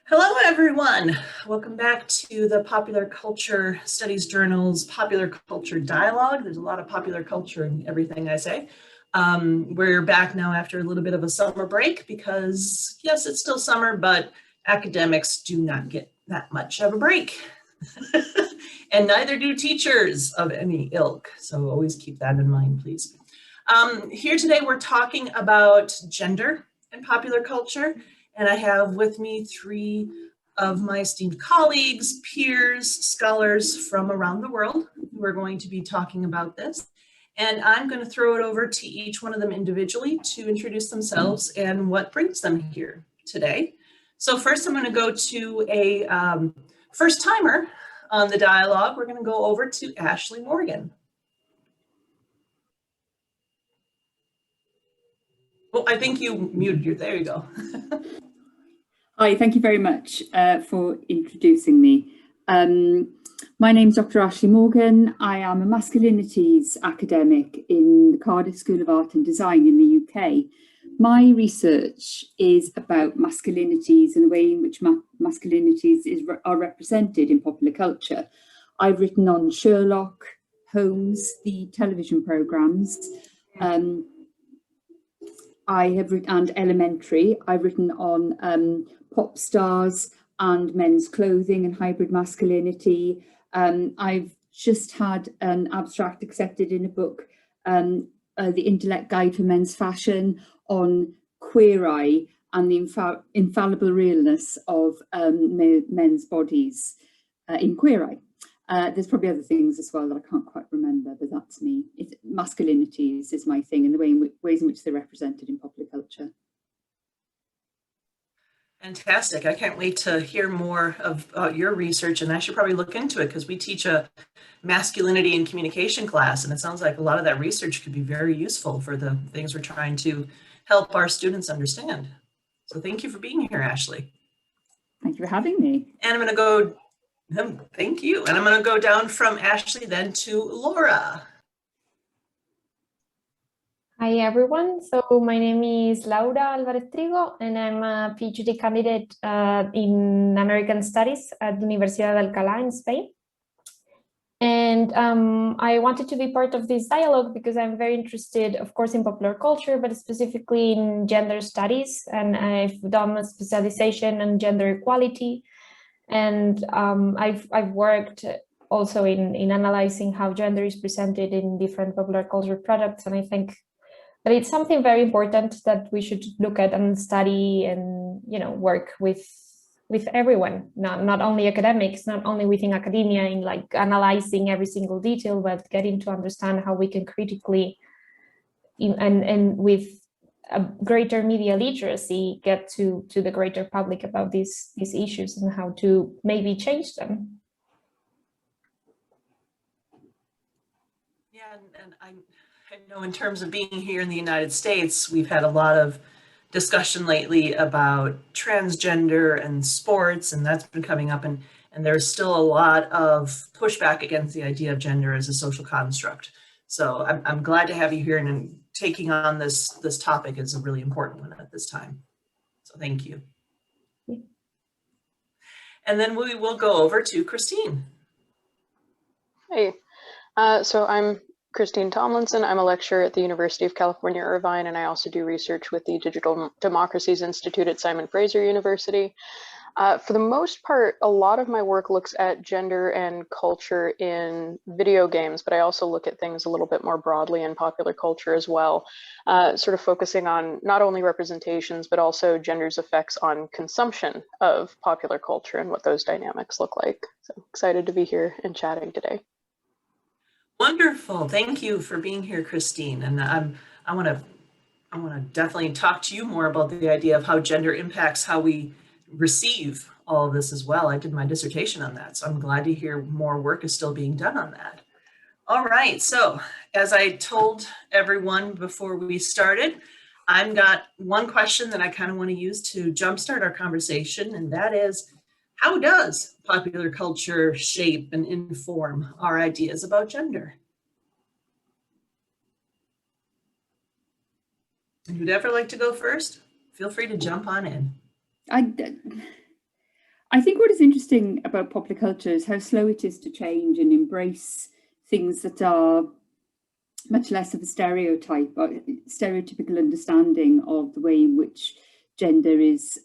Hello, everyone. Welcome back to the Popular Culture Studies Journal's Popular Culture Dialogue. There's a lot of popular culture in everything I say. We're back now after a little bit of a summer break because, yes, it's still summer, but academics do not get that much of a break. And neither do teachers of any ilk. So always keep that in mind, please. Here today, we're talking about gender and popular culture. And I have with me three of my esteemed colleagues, peers, scholars from around the world who are going to be talking about this. And I'm going to throw it over to each one of them individually to introduce themselves and what brings them here today. So first, I'm going to go to a first timer on the dialogue. We're going to go over to Ashley Morgan. Oh, I think you muted you. There you go. Hi, thank you very much for introducing me. My name is Dr. Ashley Morgan. I am a masculinities academic in the Cardiff School of Art and Design in the UK. My research is about masculinities and the way in which masculinities are represented in popular culture. I've written on Sherlock, Holmes, the television programmes. I have written, and Elementary. I've written on pop stars and men's clothing and hybrid masculinity. I've just had an abstract accepted in a book, The Intellect Guide for Men's Fashion, on Queer Eye and the infallible realness of men's bodies in Queer Eye. There's probably other things as well that I can't quite remember, but that's me. Masculinities is my thing, and the ways in which they're represented in popular culture. Fantastic. I can't wait to hear more of your research, and I should probably look into it because we teach a masculinity and communication class, and it sounds like a lot of that research could be very useful for the things we're trying to help our students understand. So thank you for being here, Ashley. Thank you for having me. And I'm going to go, thank you. And I'm going to go down from Ashley then to Laura. Hi, everyone. So my name is Laura Alvarez Trigo, and I'm a PhD candidate in American Studies at the Universidad de Alcalá in Spain. And I wanted to be part of this dialogue because I'm very interested, of course, in popular culture, but specifically in gender studies. And I've done a specialization in gender equality. And I've worked also in analyzing how gender is presented in different popular culture products. And I think that it's something very important that we should look at and study and, work with everyone, not only academics, not only within academia in like analyzing every single detail, but getting to understand how we can critically and with a greater media literacy get to the greater public about these issues and how to maybe change them. Yeah, and I know in terms of being here in the United States, we've had a lot of discussion lately about transgender and sports, and that's been coming up, and there's still a lot of pushback against the idea of gender as a social construct. So I'm glad to have you here, and taking on this topic is a really important one at this time. So thank you. Yeah. And then we will go over to Christine. Hey, so I'm Christine Tomlinson. I'm a lecturer at the University of California, Irvine, and I also do research with the Digital Democracies Institute at Simon Fraser University. For the most part, a lot of my work looks at gender and culture in video games, but I also look at things a little bit more broadly in popular culture as well, sort of focusing on not only representations, but also gender's effects on consumption of popular culture and what those dynamics look like. So excited to be here and chatting today. Wonderful. Thank you for being here, Christine. And I want to definitely talk to you more about the idea of how gender impacts how we receive all of this as well. I did my dissertation on that, so I'm glad to hear more work is still being done on that. All right, so as I told everyone before we started, I've got one question that I kind of want to use to jumpstart our conversation, and that is, how does popular culture shape and inform our ideas about gender? And who'd ever like to go first? Feel free to jump on in. I think what is interesting about popular culture is how slow it is to change and embrace things that are much less of a stereotype, or stereotypical understanding of the way in which gender is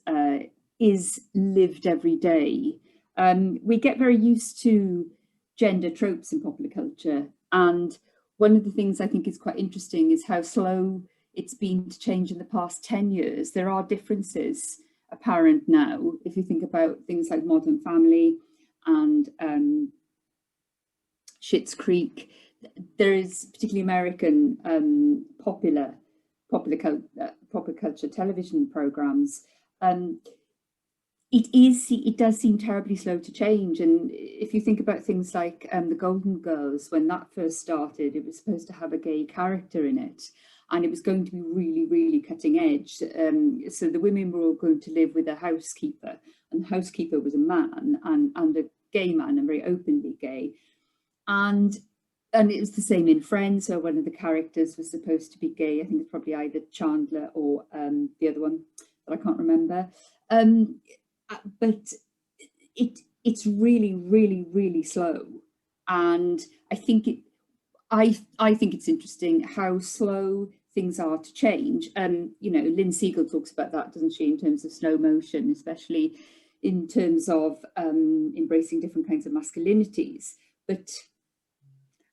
lived every day. We get very used to gender tropes in popular culture, and one of the things I think is quite interesting is how slow it's been to change in the past 10 years. There are differences apparent now. If you think about things like Modern Family and Schitt's Creek, there is particularly American popular culture television programs. It does seem terribly slow to change. And if you think about things like the Golden Girls, when that first started, it was supposed to have a gay character in it, and it was going to be really, really cutting edge. So the women were all going to live with a housekeeper, and the housekeeper was a man, and a gay man, and very openly gay. And it was the same in Friends, where one of the characters was supposed to be gay. I think it's probably either Chandler or the other one that I can't remember. But it's really, really, really slow. And I think it's interesting how slow things are to change. You know, Lynn Siegel talks about that, doesn't she, in terms of slow motion, especially in terms of embracing different kinds of masculinities. But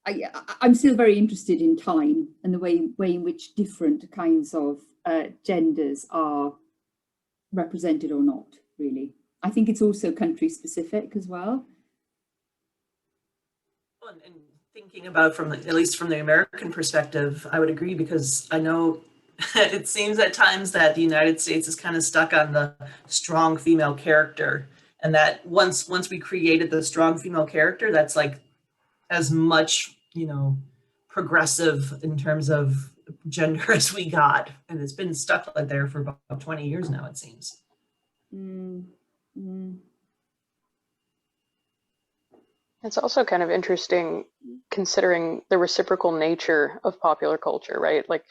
I'm still very interested in time and the way in which different kinds of genders are represented or not, really. I think it's also country specific as well. And thinking about at least from the American perspective, I would agree, because I know it seems at times that the United States is kind of stuck on the strong female character, and that once we created the strong female character, that's like as much, you know, progressive in terms of gender as we got, and it's been stuck like there for about 20 years now, it seems. It's also kind of interesting considering the reciprocal nature of popular culture, right? Like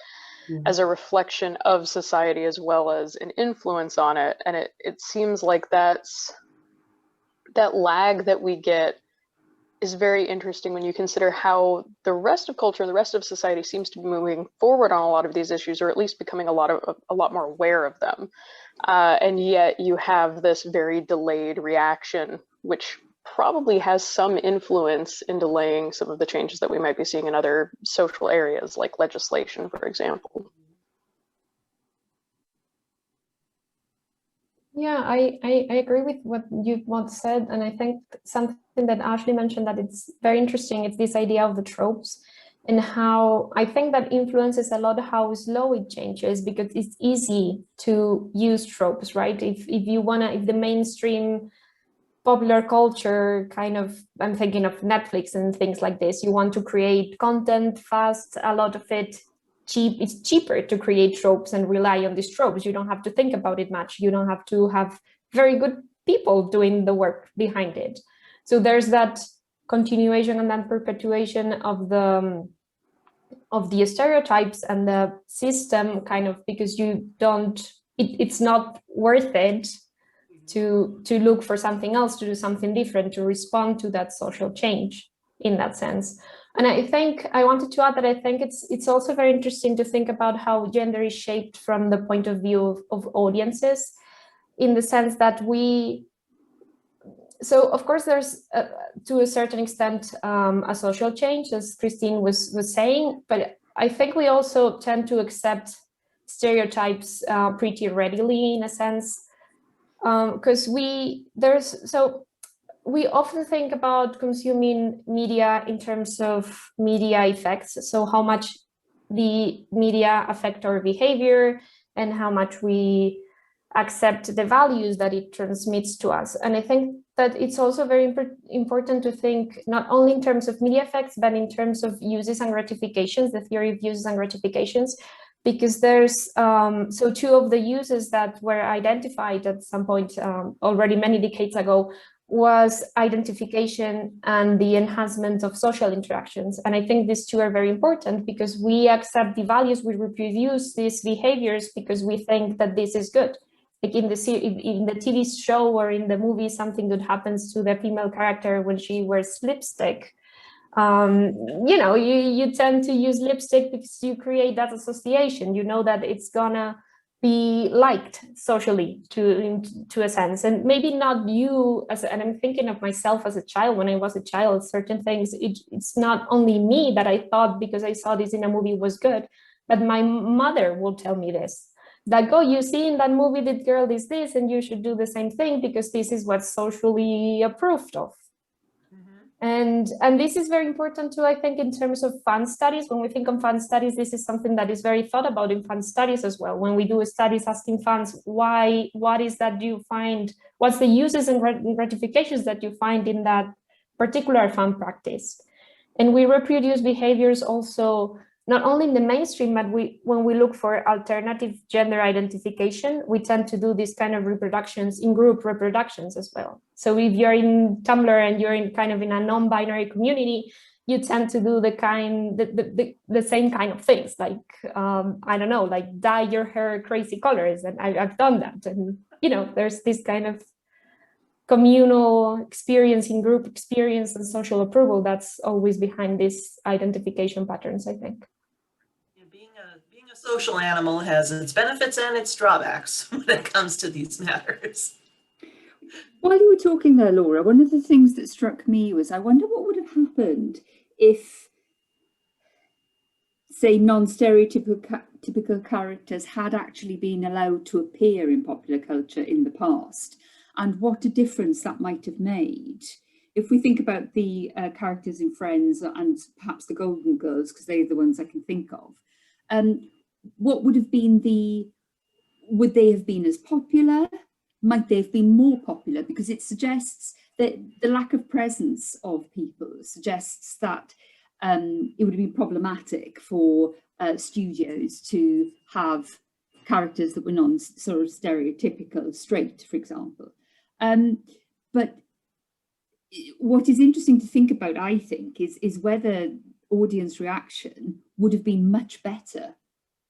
as a reflection of society as well as an influence on it. And it seems like that lag that we get is very interesting when you consider how the rest of culture and the rest of society seems to be moving forward on a lot of these issues, or at least becoming a lot more aware of them. And yet you have this very delayed reaction, which probably has some influence in delaying some of the changes that we might be seeing in other social areas, like legislation, for example. Yeah, I agree with what you've once said. And I think something that Ashley mentioned that it's very interesting, it's this idea of the tropes, and how I think that influences a lot how slow it changes, because it's easy to use tropes, right? If the mainstream popular culture kind of, I'm thinking of Netflix and things like this, you want to create content fast, a lot of it cheap, it's cheaper to create tropes and rely on these tropes. You don't have to think about it much. You don't have to have very good people doing the work behind it. So there's that continuation and that perpetuation of the stereotypes and the system, kind of, because it's not worth it to look for something else, to do something different, to respond to that social change in that sense. And I think I wanted to add that I think it's also very interesting to think about how gender is shaped from the point of view of audiences, in the sense that so of course there's to a certain extent a social change, as Christine was saying, but I think we also tend to accept stereotypes pretty readily, in a sense, because we often think about consuming media in terms of media effects. So how much the media affect our behavior and how much we accept the values that it transmits to us. And I think that it's also very important to think not only in terms of media effects, but in terms of uses and gratifications, the theory of uses and gratifications, because there's, so two of the uses that were identified at some point already many decades ago was identification and the enhancement of social interactions. And I think these two are very important, because we accept the values, we reproduce these behaviors because we think that this is good, like in the TV show or in the movie, something good happens to the female character when she wears lipstick. You know, you tend to use lipstick because you create that association. You know that it's gonna be liked socially to a sense, and maybe not you and I'm thinking of myself as a child. When I was a child, certain things, it's not only me that I thought because I saw this in a movie was good, but my mother will tell me this, like, oh, you see in that movie that girl is this and you should do the same thing because this is what's socially approved of. And this is very important too, I think, in terms of fun studies. When we think of fun studies, this is something that is very thought about in fun studies as well. When we do studies asking fans, what is that you find, what's the uses and gratifications that you find in that particular fun practice? And we reproduce behaviors also, not only in the mainstream, but when we look for alternative gender identification, we tend to do these kind of reproductions in group reproductions as well. So if you're in Tumblr and you're in kind of in a non-binary community, you tend to do the same kind of things, like, I don't know, like dye your hair crazy colors. And I've done that. And, you know, there's this kind of communal experience, in group experience and social approval that's always behind these identification patterns, I think. Being a social animal has its benefits and its drawbacks when it comes to these matters. While you were talking there, Laura, one of the things that struck me was, I wonder what would have happened if, say, non-stereotypical characters had actually been allowed to appear in popular culture in the past, and what a difference that might have made. If we think about the characters in Friends and perhaps the Golden Girls, because they're the ones I can think of, what would have been would they have been as popular? Might they have been more popular? Because it suggests that the lack of presence of people suggests that it would have been problematic for studios to have characters that were sort of stereotypical straight, for example. But what is interesting to think about, I think, is whether audience reaction would have been much better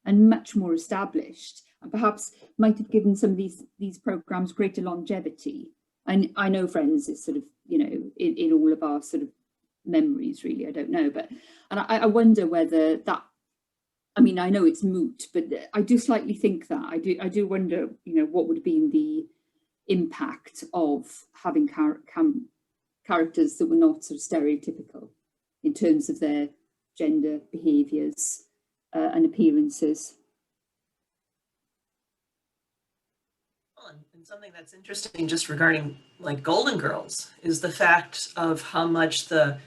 and much more established, and perhaps might have given some of these programs greater longevity. And I know Friends is sort of, you know, in all of our sort of memories, really. I don't know, but I wonder whether that, I mean, I know it's moot, but I do slightly think that I do wonder, you know, what would have been the impact of having characters that were not sort of stereotypical in terms of their gender behaviours and appearances. And something that's interesting just regarding like Golden Girls is the fact of how much the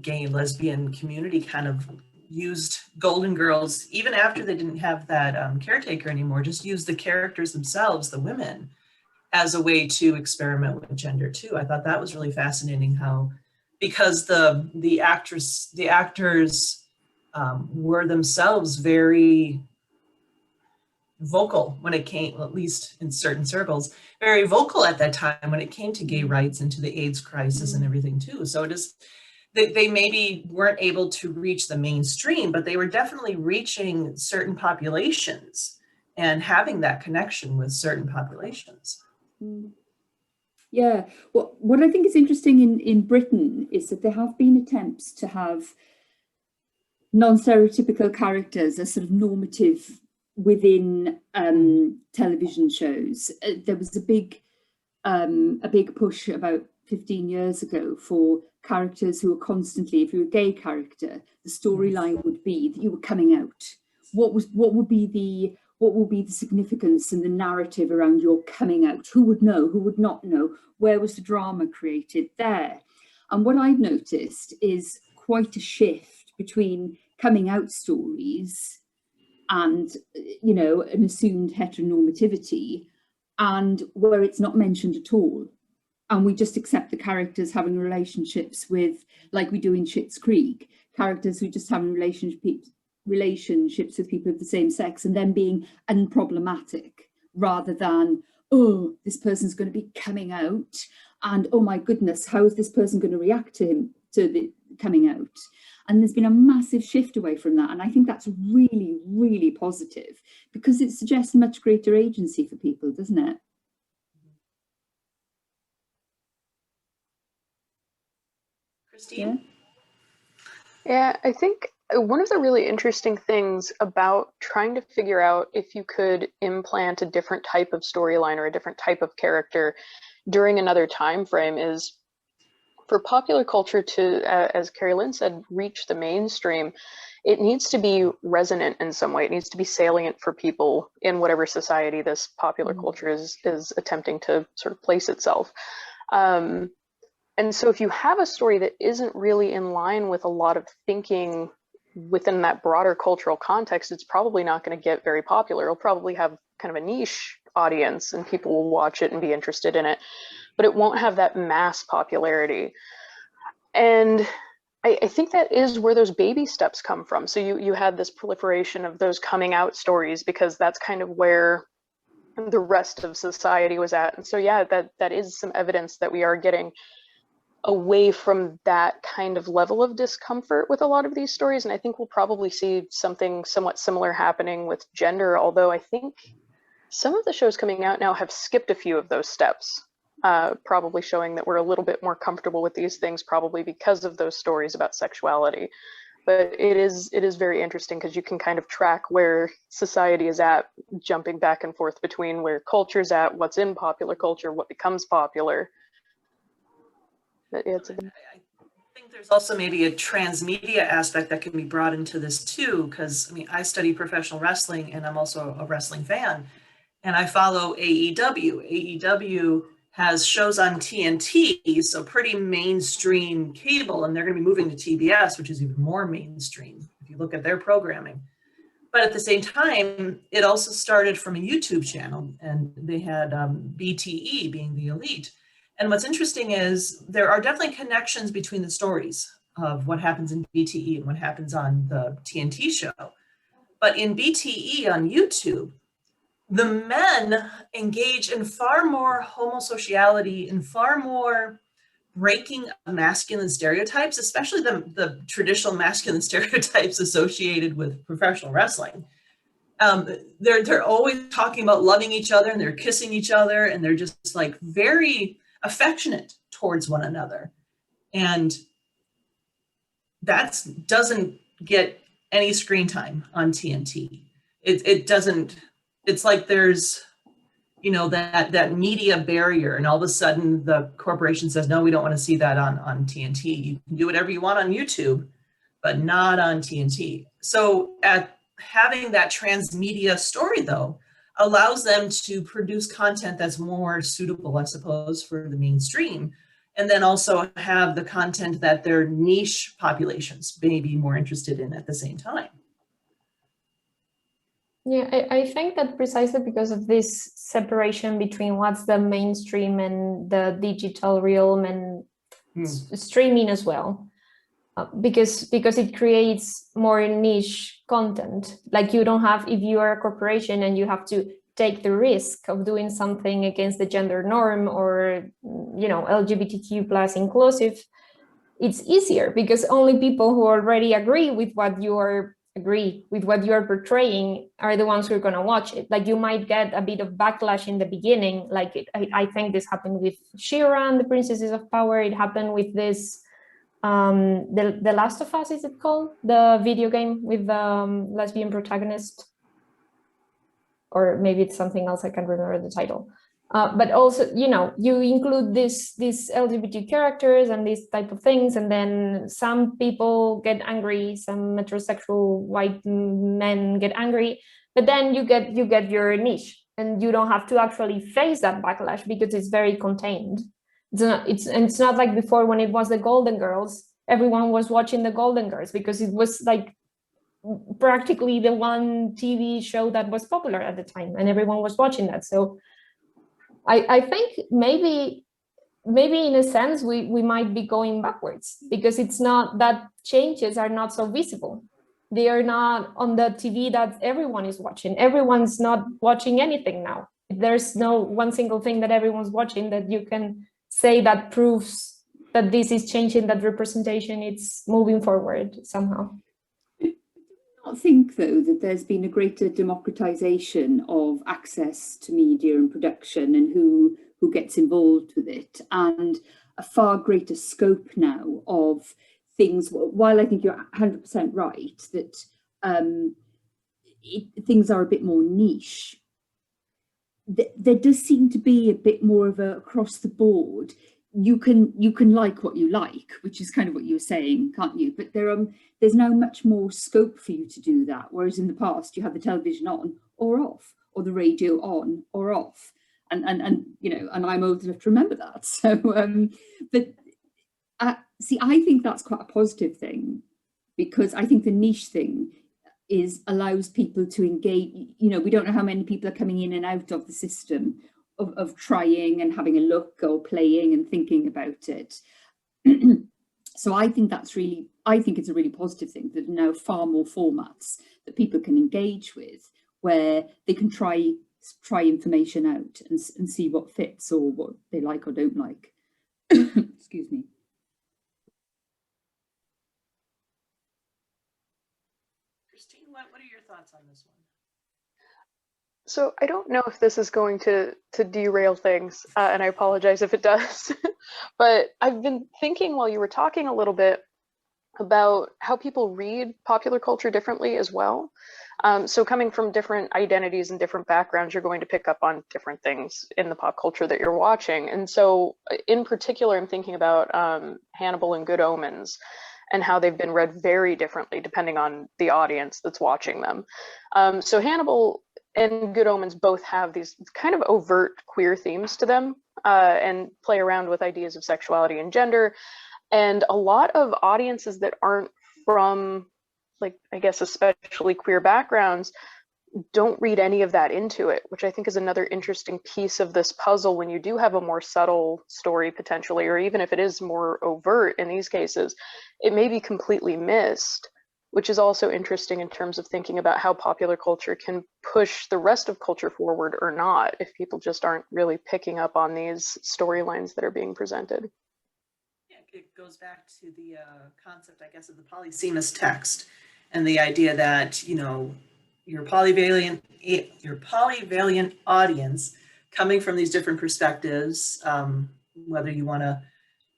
gay and lesbian community kind of used Golden Girls, even after they didn't have that caretaker anymore, just used the characters themselves, the women, as a way to experiment with gender too. I thought that was really fascinating how, because the actors were themselves very vocal when it came, at least in certain circles, very vocal at that time when it came to gay rights and to the AIDS crisis and everything too. So it is, they maybe weren't able to reach the mainstream, but they were definitely reaching certain populations and having that connection with certain populations. Yeah, what I think is interesting in Britain is that there have been attempts to have non-stereotypical characters as sort of normative within television shows. There was a big push about 15 years ago for characters who were constantly, if you were a gay character, the storyline would be that you were coming out. What would be the significance and the narrative around your coming out? Who would know? Who would not know? Where was the drama created there? And what I've noticed is quite a shift between coming out stories and, you know, an assumed heteronormativity, and where it's not mentioned at all. And we just accept the characters having relationships with, like we do in Schitt's Creek, characters who just having relationships with people of the same sex and then being unproblematic, rather than, oh, this person's going to be coming out and oh my goodness, how is this person going to react to coming out. And there's been a massive shift away from that. And I think that's really, really positive, because it suggests much greater agency for people, doesn't it? Christine? Yeah, I think one of the really interesting things about trying to figure out if you could implant a different type of storyline or a different type of character during another time frame is for popular culture to, as CarrieLynn said, reach the mainstream. It needs to be resonant in some way. It needs to be salient for people in whatever society this popular culture is attempting to sort of place itself. And so if you have a story that isn't really in line with a lot of thinking within that broader cultural context, it's probably not going to get very popular. It'll probably have kind of a niche audience and people will watch it and be interested in it, but it won't have that mass popularity. And I think that is where those baby steps come from. So you had this proliferation of those coming out stories because that's kind of where the rest of society was at. And so yeah, that is some evidence that we are getting away from that kind of level of discomfort with a lot of these stories. And I think we'll probably see something somewhat similar happening with gender, although I think some of the shows coming out now have skipped a few of those steps, probably showing that we're a little bit more comfortable with these things, probably because of those stories about sexuality. But it is very interesting because you can kind of track where society is at, jumping back and forth between where culture's at, what's in popular culture, what becomes popular. I think there's also maybe a transmedia aspect that can be brought into this too, because I mean, I study professional wrestling and I'm also a wrestling fan, and I follow AEW. AEW has shows on TNT, so pretty mainstream cable, and they're going to be moving to TBS, which is even more mainstream if you look at their programming. But at the same time, it also started from a YouTube channel, and they had BTE being the elite. And what's interesting is there are definitely connections between the stories of what happens in BTE and what happens on the TNT show. But in BTE on YouTube, the men engage in far more homosociality and far more breaking of masculine stereotypes, especially the traditional masculine stereotypes associated with professional wrestling. They're always talking about loving each other, and they're kissing each other, and they're just like very affectionate towards one another. And that doesn't get any screen time on TNT. It doesn't, it's like there's, you know, that media barrier, and all of a sudden the corporation says, no, we don't want to see that on TNT. You can do whatever you want on YouTube, but not on TNT. So having that transmedia story though, allows them to produce content that's more suitable, I suppose, for the mainstream, and then also have the content that their niche populations may be more interested in at the same time. Yeah, I think that precisely because of this separation between what's the mainstream and the digital realm and streaming as well, because it creates more niche content. Like you don't have, if you are a corporation and you have to take the risk of doing something against the gender norm or, you know, LGBTQ plus inclusive, it's easier because only people who already agree with what you are portraying are the ones who are going to watch it. Like you might get a bit of backlash in the beginning. Like I think this happened with She-Ra and the Princesses of Power. It happened with this, the Last of Us, is it called? The video game with the lesbian protagonist. Or maybe it's something else, I can't remember the title. But also, you know, you include these LGBT characters and these type of things, and then some people get angry, some heterosexual white men get angry, but then you get your niche, and you don't have to actually face that backlash because it's very contained. It's not like before when it was the Golden Girls, everyone was watching the Golden Girls because it was like practically the one TV show that was popular at the time, and everyone was watching that. So I think maybe in a sense we might be going backwards because it's not that changes are not so visible. They are not on the TV that everyone is watching. Everyone's not watching anything now. There's no one single thing that everyone's watching that you can say that proves that this is changing that representation, it's moving forward somehow. I think, though, that there's been a greater democratization of access to media and production and who gets involved with it, and a far greater scope now of things. While I think you're 100% right that things are a bit more niche, there does seem to be a bit more of a across the board. You can like what you like, which is kind of what you were saying, can't you? But there's now much more scope for you to do that. Whereas in the past, you had the television on or off, or the radio on or off, and you know, and I'm old enough to remember that. So, but see, I think that's quite a positive thing, because I think the niche thing allows people to engage. You know, we don't know how many people are coming in and out of the system of trying and having a look or playing and thinking about it. So I think it's a really positive thing that there are now far more formats that people can engage with, where they can try information out and see what fits or what they like or don't like. Excuse me. Christine, what are your thoughts on this one? So I don't know if this is going to derail things, and I apologize if it does, but I've been thinking while you were talking a little bit about how people read popular culture differently as well. So coming from different identities and different backgrounds, you're going to pick up on different things in the pop culture that you're watching. And so in particular, I'm thinking about Hannibal and Good Omens, and how they've been read very differently depending on the audience that's watching them. So Hannibal and Good Omens both have these kind of overt queer themes to them, and play around with ideas of sexuality and gender. And a lot of audiences that aren't from, like, I guess, especially queer backgrounds, don't read any of that into it, which I think is another interesting piece of this puzzle when you do have a more subtle story potentially, or even if it is more overt in these cases, it may be completely missed, which is also interesting in terms of thinking about how popular culture can push the rest of culture forward or not, if people just aren't really picking up on these storylines that are being presented. Yeah, it goes back to the concept, I guess, of the polysemous text, and the idea that, you know, your polyvalent audience coming from these different perspectives, whether you want to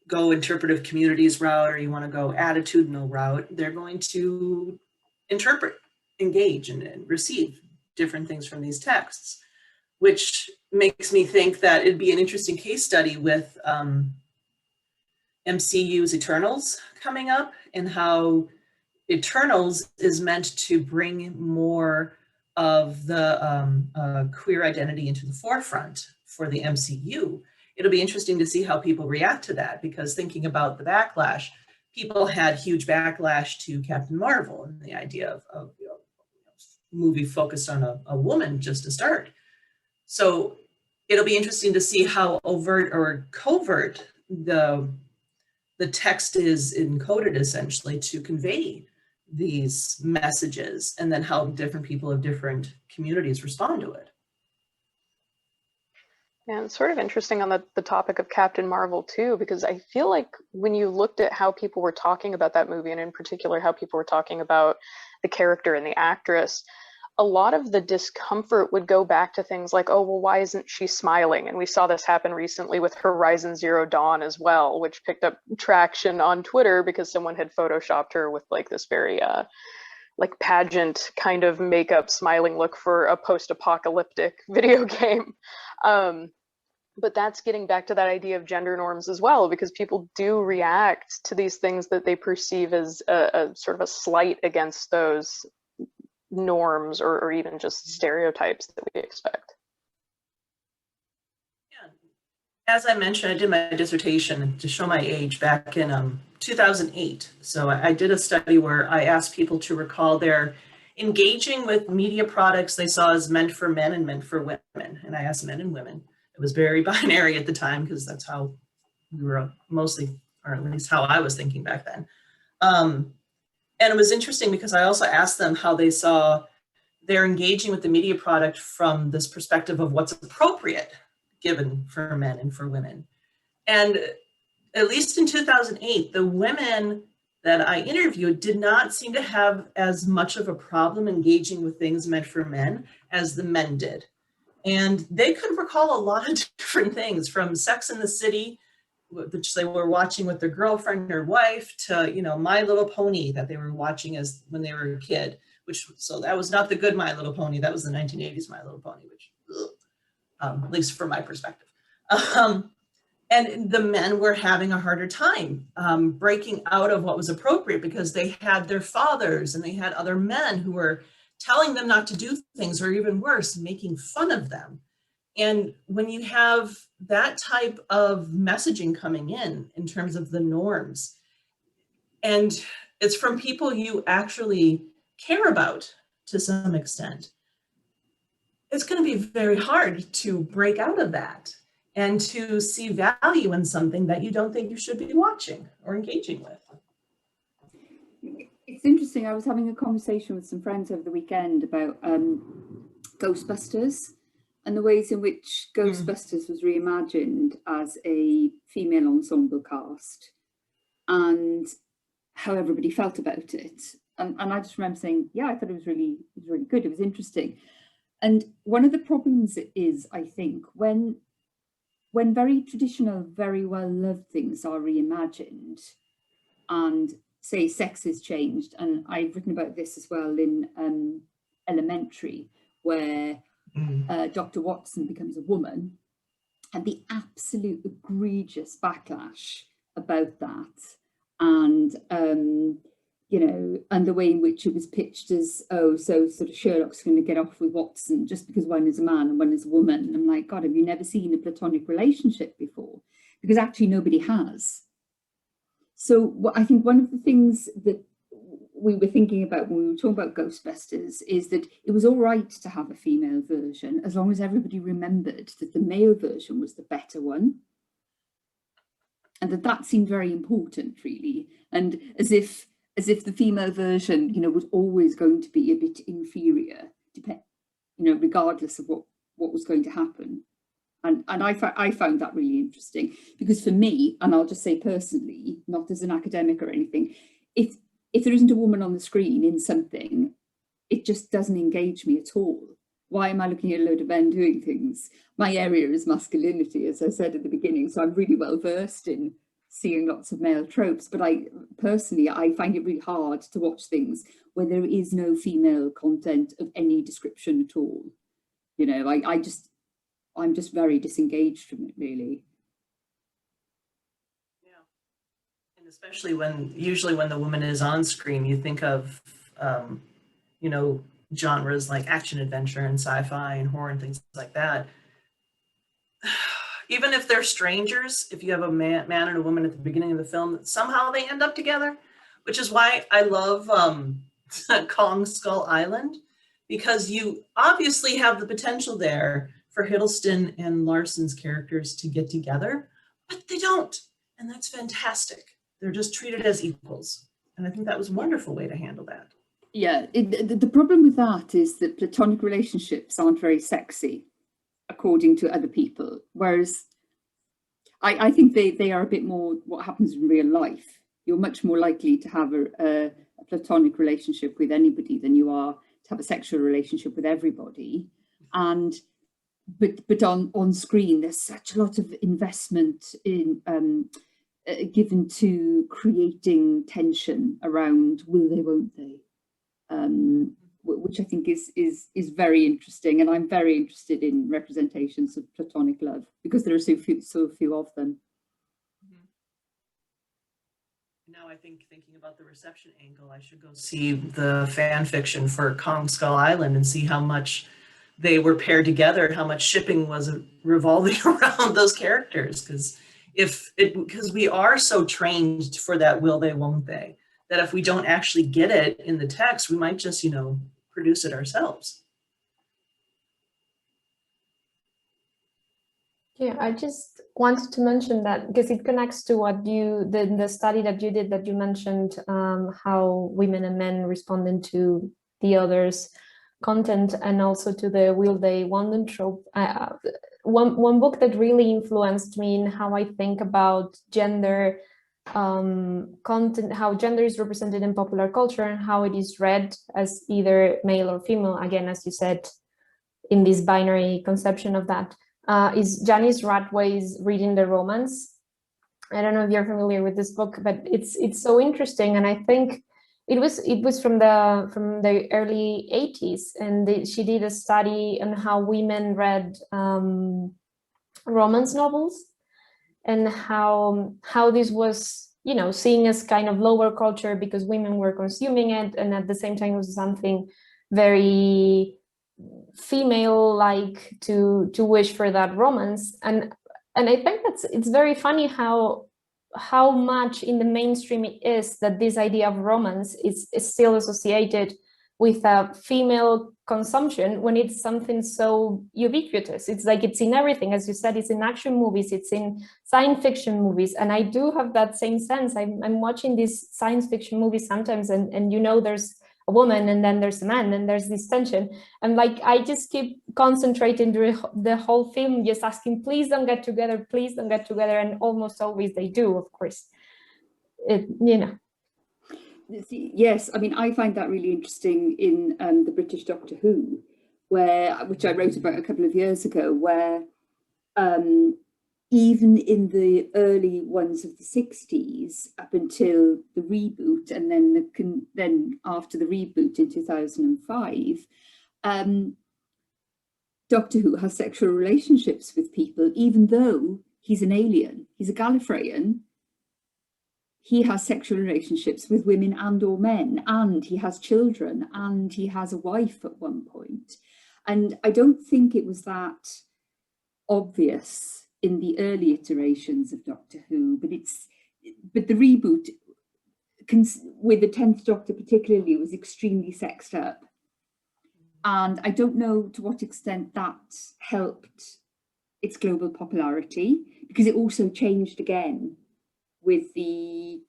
go interpretive communities route or you want to go attitudinal route, they're going to interpret, engage, and receive different things from these texts, which makes me think that it'd be an interesting case study with MCU's Eternals coming up, and how Eternals is meant to bring more of the queer identity into the forefront for the MCU. It'll be interesting to see how people react to that, because thinking about the backlash, people had huge backlash to Captain Marvel and the idea of you know, movie focused on a woman just to start. So it'll be interesting to see how overt or covert the text is encoded, essentially, to convey these messages, and then how different people of different communities respond to it. Yeah, it's sort of interesting on the topic of Captain Marvel too, because I feel like when you looked at how people were talking about that movie, and in particular how people were talking about the character and the actress, a lot of the discomfort would go back to things like, oh, well, why isn't she smiling? And we saw this happen recently with Horizon Zero Dawn as well, which picked up traction on Twitter because someone had photoshopped her with like this very like pageant kind of makeup smiling look for a post-apocalyptic video game. But that's getting back to that idea of gender norms as well, because people do react to these things that they perceive as a sort of a slight against those norms, or even just stereotypes that we expect. Yeah. As I mentioned, I did my dissertation, to show my age, back in 2008. So I did a study where I asked people to recall their engaging with media products they saw as meant for men and meant for women. And I asked men and women. It was very binary at the time, because that's how we were mostly, or at least how I was thinking back then. And it was interesting because I also asked them how they saw they're engaging with the media product from this perspective of what's appropriate given for men and for women. And at least in 2008, the women that I interviewed did not seem to have as much of a problem engaging with things meant for men as the men did. And they could recall a lot of different things, from Sex and the City, which they were watching with their girlfriend or wife, to, you know, My Little Pony that they were watching as when they were a kid, so that was not the good My Little Pony. That was the 1980s My Little Pony, which, at least from my perspective. And the men were having a harder time breaking out of what was appropriate, because they had their fathers and they had other men who were telling them not to do things, or even worse, making fun of them. And when you have that type of messaging coming in terms of the norms, and it's from people you actually care about to some extent, it's going to be very hard to break out of that and to see value in something that you don't think you should be watching or engaging with. It's interesting. I was having a conversation with some friends over the weekend about Ghostbusters and the ways in which Ghostbusters was reimagined as a female ensemble cast, and how everybody felt about it. And I just remember saying, yeah, I thought it was really good. It was interesting. And one of the problems is, I think, when very traditional, very well loved things are reimagined, and say sex is changed, and I've written about this as well in Elementary, where Dr. Watson becomes a woman, and the absolute egregious backlash about that, and you know, and the way in which it was pitched as, oh, so sort of Sherlock's going to get off with Watson just because one is a man and one is a woman. And I'm like, God, have you never seen a platonic relationship before? Because actually nobody has. So I think one of the things that we were thinking about when we were talking about Ghostbusters is that it was all right to have a female version, as long as everybody remembered that the male version was the better one. And that seemed very important, really. And as if the female version, you know, was always going to be a bit inferior, you know, regardless of what was going to happen. And I found that really interesting, because for me, and I'll just say personally, not as an academic or anything, if there isn't a woman on the screen in something, it just doesn't engage me at all. Why am I looking at a load of men doing things? My area is masculinity, as I said at the beginning, so I'm really well versed in seeing lots of male tropes, but I find it really hard to watch things where there is no female content of any description at all. You know, I'm just very disengaged from it, really. Yeah, and especially usually when the woman is on screen, you think of, you know, genres like action adventure and sci-fi and horror and things like that. Even if they're strangers, if you have a man and a woman at the beginning of the film, somehow they end up together, which is why I love Kong Skull Island, because you obviously have the potential there for Hiddleston and Larson's characters to get together, but they don't. And that's fantastic. They're just treated as equals. And I think that was a wonderful way to handle that. Yeah, the problem with that is that platonic relationships aren't very sexy, according to other people, whereas I think they are a bit more what happens in real life. You're much more likely to have a platonic relationship with anybody than you are to have a sexual relationship with everybody. And but on screen, there's such a lot of investment in given to creating tension around will they, won't they, which I think is very interesting, and I'm very interested in representations of platonic love because there are so few of them. Now I think, thinking about the reception angle, I should go see the fan fiction for Kong Skull Island and see how much they were paired together, how much shipping was revolving around those characters. Because we are so trained for that will they, won't they, that if we don't actually get it in the text, we might just, you know, produce it ourselves. Yeah, I just wanted to mention that because it connects to what the study that you did, that you mentioned, how women and men responding to the other's content, and also to the will they, won't they trope. one book that really influenced me in how I think about gender content, how gender is represented in popular culture and how it is read as either male or female, again, as you said, in this binary conception of that, is Janice Radway's Reading the Romance. I don't know if you're familiar with this book, but it's so interesting, and I think it was from the early 80s, and she did a study on how women read romance novels, and how this was, you know, seen as kind of lower culture because women were consuming it, and at the same time it was something very female-like to wish for that romance. And I think it's very funny how much in the mainstream it is that this idea of romance is still associated with a female consumption when it's something so ubiquitous. It's like it's in everything, as you said, it's in action movies, it's in science fiction movies. And I do have that same sense. I'm watching these science fiction movies sometimes, and you know, there's a woman and then there's a man and there's this tension. And like, I just keep concentrating during the whole film, just asking, please don't get together, please don't get together. And almost always they do, of course. You know. Yes, I mean, I find that really interesting in the British Doctor Who, which I wrote about a couple of years ago, where even in the early ones of the 60s, up until the reboot, and then after the reboot in 2005, Doctor Who has sexual relationships with people, even though he's an alien, he's a Gallifreyan. He has sexual relationships with women and or men, and he has children, and he has a wife at one point. And I don't think it was that obvious in the early iterations of Doctor Who, but the reboot with the 10th Doctor particularly was extremely sexed up. And I don't know to what extent that helped its global popularity, because it also changed again with the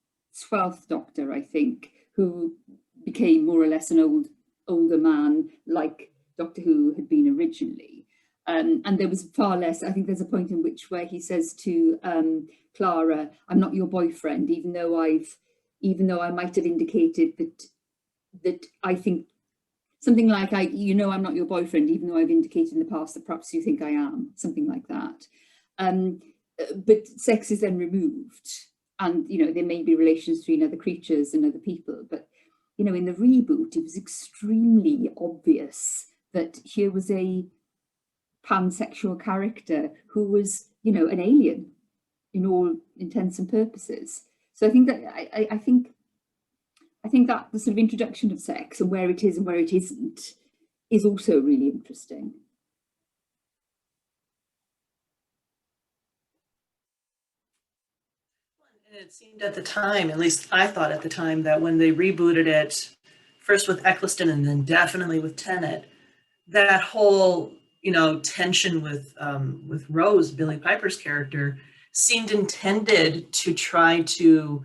12th Doctor, I think, who became more or less an older man, like Doctor Who had been originally. And there was far less, I think there's a point in where he says to Clara, I'm not your boyfriend, even though I might have indicated that I think something like, I'm not your boyfriend, even though I've indicated in the past that perhaps you think I am, something like that. But sex is then removed. And, you know, there may be relations between other creatures and other people. But, you know, in the reboot, it was extremely obvious that here was a pansexual character who was, you know, an alien in all intents and purposes. So I think that I think that the sort of introduction of sex and where it is and where it isn't is also really interesting. And it seemed at the time, at least I thought at the time, that when they rebooted it, first with Eccleston and then definitely with Tennant, that whole, you know, tension with Rose, Billie Piper's character, seemed intended to try to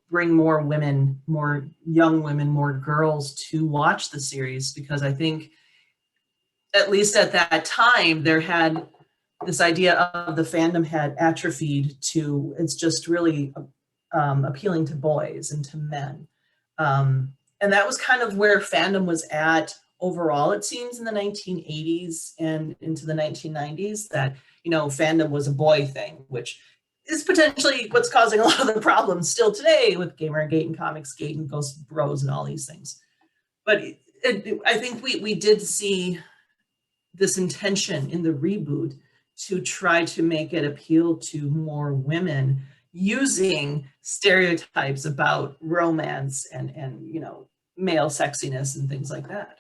bring more women, more young women, more girls to watch the series, because I think, at least at that time, there had this idea of the fandom had atrophied to, it's just really appealing to boys and to men. And that was kind of where fandom was at overall, it seems, in the 1980s and into the 1990s, that, you know, fandom was a boy thing, which is potentially what's causing a lot of the problems still today with Gamergate and Comicsgate and Ghost Bros and all these things. But I think we did see this intention in the reboot to try to make it appeal to more women, using stereotypes about romance and you know, male sexiness and things like that.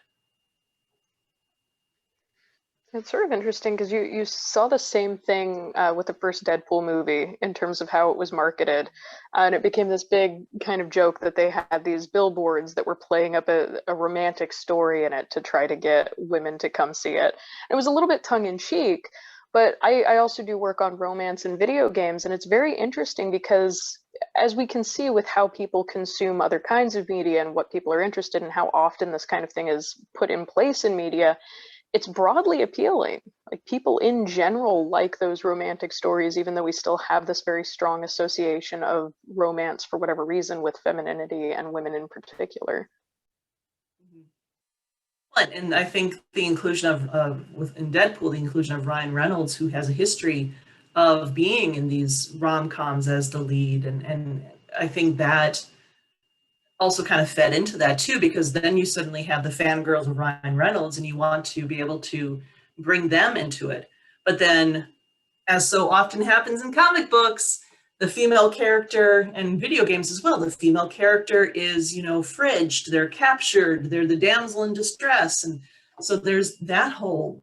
It's sort of interesting because you saw the same thing with the first Deadpool movie in terms of how it was marketed. And it became this big kind of joke that they had these billboards that were playing up a romantic story in it to try to get women to come see it. It was a little bit tongue-in-cheek, but I also do work on romance in video games, and it's very interesting because, as we can see with how people consume other kinds of media and what people are interested in, how often this kind of thing is put in place in media, it's broadly appealing. Like, people in general like those romantic stories, even though we still have this very strong association of romance for whatever reason with femininity and women in particular. And I think the inclusion in Deadpool, the inclusion of Ryan Reynolds, who has a history of being in these rom-coms as the lead, and I think that also kind of fed into that too, because then you suddenly have the fangirls of Ryan Reynolds and you want to be able to bring them into it. But then, as so often happens in comic books, the female character, and video games as well, the female character is, fridged, they're captured, they're the damsel in distress. And so there's that whole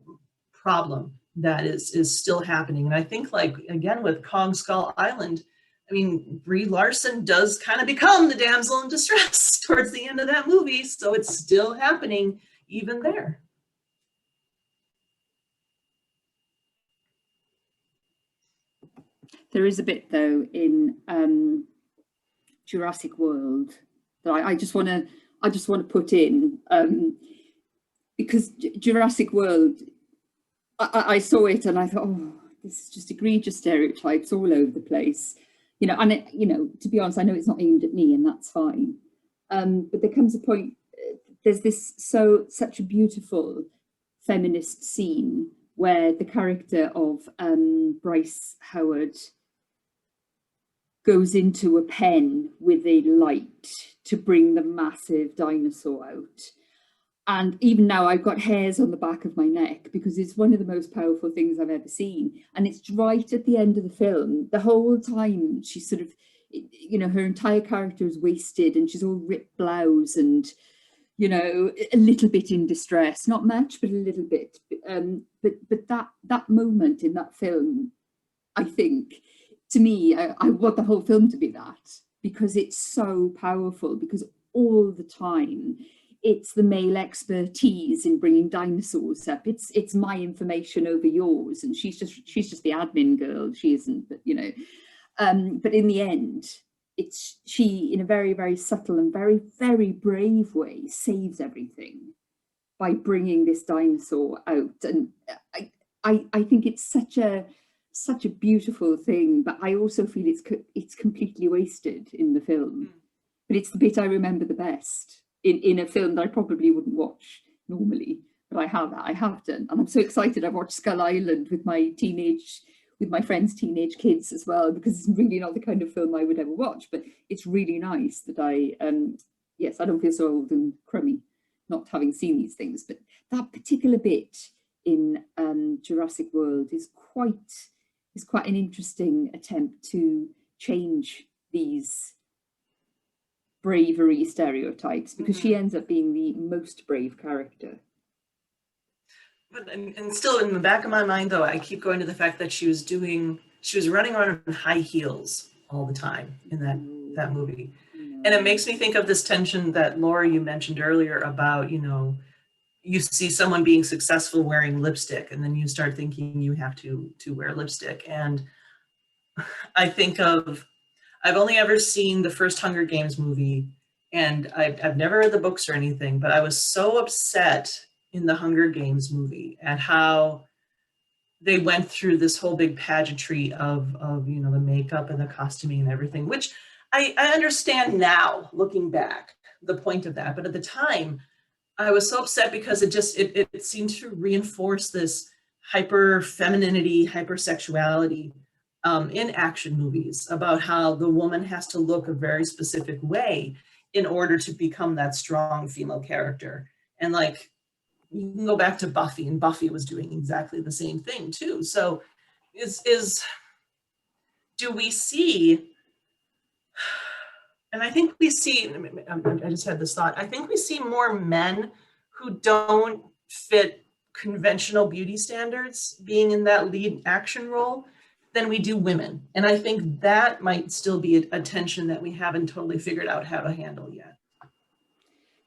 problem that is still happening. And I think, like, again, with Kong Skull Island, I mean, Brie Larson does kind of become the damsel in distress towards the end of that movie. So it's still happening even there. There is a bit, though, in Jurassic World that I just want to put in, because Jurassic World, I saw it and I thought, oh, this is just egregious stereotypes all over the place, And to be honest, I know it's not aimed at me, and that's fine. But there comes a point. There's such a beautiful feminist scene where the character of Bryce Howard goes into a pen with a light to bring the massive dinosaur out. And even now I've got hairs on the back of my neck because it's one of the most powerful things I've ever seen. And it's right at the end of the film. The whole time she's sort of, her entire character is wasted and she's all ripped blouse and, a little bit in distress, not much, but a little bit. But that moment in that film, I think, to me, I want the whole film to be that, because it's so powerful, because all the time it's the male expertise in bringing dinosaurs up. It's my information over yours, and she's just the admin girl. She isn't, but but in the end, she, in a very, very subtle and very, very brave way, saves everything by bringing this dinosaur out. And I think it's such a beautiful thing, but I also feel it's completely wasted in the film. But it's the bit I remember the best in a film that I probably wouldn't watch normally, but I have done, and I'm so excited. I've watched Skull Island with my friends' teenage kids as well, because it's really not the kind of film I would ever watch, but it's really nice that I don't feel so old and crummy not having seen these things. But that particular bit in Jurassic World is quite an interesting attempt to change these bravery stereotypes, because she ends up being the most brave character. But and still in the back of my mind, though, I keep going to the fact that she was running around in high heels all the time in that movie. And it makes me think of this tension that, Laura, you mentioned earlier about, you see someone being successful wearing lipstick, and then you start thinking you have to wear lipstick. And I think I've only ever seen the first Hunger Games movie, and I've never read the books or anything, but I was so upset in the Hunger Games movie at how they went through this whole big pageantry of the makeup and the costuming and everything, which I understand now, looking back, the point of that. But at the time, I was so upset because it seemed to reinforce this hyper femininity, hypersexuality in action movies, about how the woman has to look a very specific way in order to become that strong female character. And like, you can go back to Buffy, and Buffy was doing exactly the same thing too. So do we see, and I think we see, I just had this thought, I think we see more men who don't fit conventional beauty standards being in that lead action role than we do women. And I think that might still be a tension that we haven't totally figured out how to handle yet.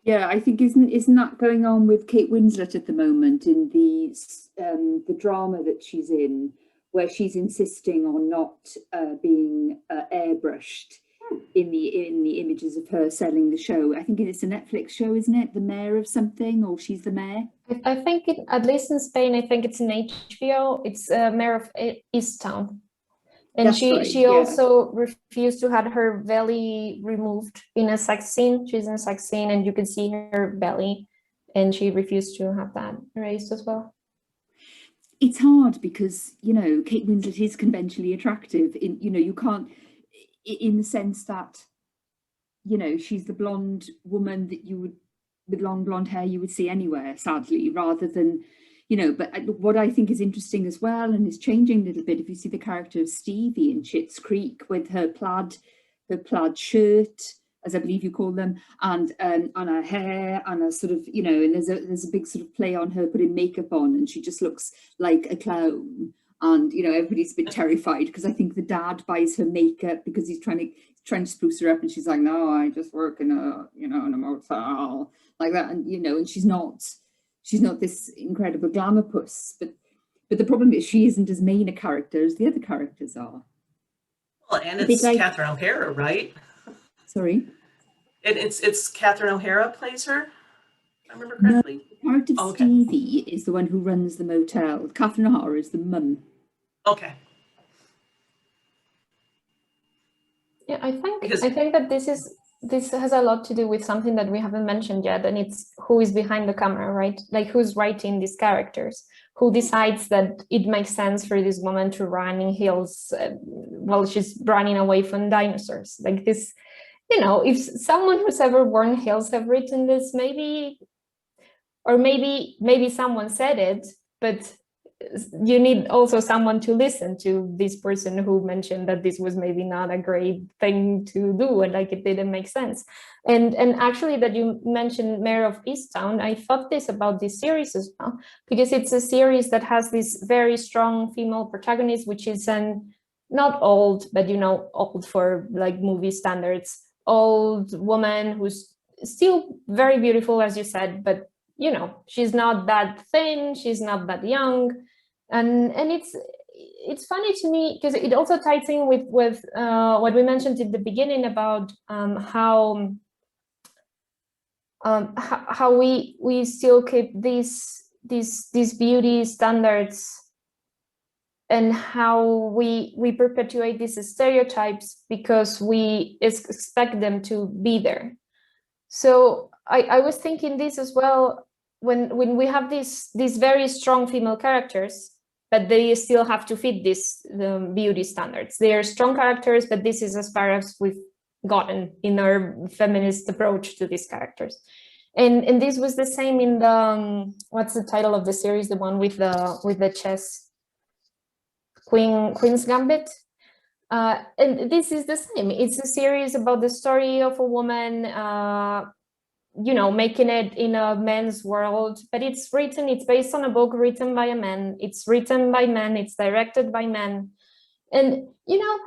Yeah, I think isn't that going on with Kate Winslet at the moment in the drama that she's in, where she's insisting on not being airbrushed in the images of her selling the show. I think it's a Netflix show, isn't it? The mayor of something, or she's the mayor. I think at least in Spain, I think it's an HBO. It's Mayor of Easttown. And That's she right, also refused to have her belly removed in a sex scene. She's in a sex scene and you can see her belly, and she refused to have that erased as well. It's hard because, you know, Kate Winslet is conventionally attractive in, you know, you can't, in the sense that, you know, she's the blonde woman that you would, with long blonde hair, you would see anywhere, sadly, rather than, you know. But what I think is interesting as well, and is changing a little bit, if you see the character of Stevie in Schitt's Creek with her plaid shirt, as I believe you call them, and her hair, and a sort of, you know, and there's a big sort of play on her putting makeup on, and she just looks like a clown. And, you know, everybody's a bit terrified because I think the dad buys her makeup because he's trying to spruce her up, and she's like, no, I just work in a, you know, in a motel, like that. And, you know, and she's not this incredible glamour puss, but the problem is she isn't as main a character as the other characters are. Well, and it's like, Catherine O'Hara, right? Sorry? It's Catherine O'Hara plays her, if I remember correctly. No, the character of Stevie is the one who runs the motel. Catherine O'Hara is the mum. Okay. Yeah, I think that this has a lot to do with something that we haven't mentioned yet, and it's who is behind the camera, right? Like, who's writing these characters? Who decides that it makes sense for this woman to run in heels while she's running away from dinosaurs? Like this, you know, if someone who's ever worn heels have written this, maybe someone said it, but you need also someone to listen to this person who mentioned that this was maybe not a great thing to do, and like it didn't make sense. And actually that you mentioned Mayor of Easttown, I thought this about this series as well, because it's a series that has this very strong female protagonist, which is not old, but, you know, old for like movie standards, old woman who's still very beautiful, as you said, but, you know, she's not that thin, she's not that young. And it's funny to me because it also ties in with what we mentioned in the beginning about how we still keep these beauty standards, and how we perpetuate these stereotypes because we expect them to be there. So I was thinking this as well when we have these very strong female characters, but they still have to fit the beauty standards. They are strong characters, but this is as far as we've gotten in our feminist approach to these characters. And this was the same in the what's the title of the series, the one with the chess, Queen's Gambit. And this is the same. It's a series about the story of a woman, you know, making it in a men's world, but it's based on a book written by a man. It's written by men. It's directed by men. And, you know,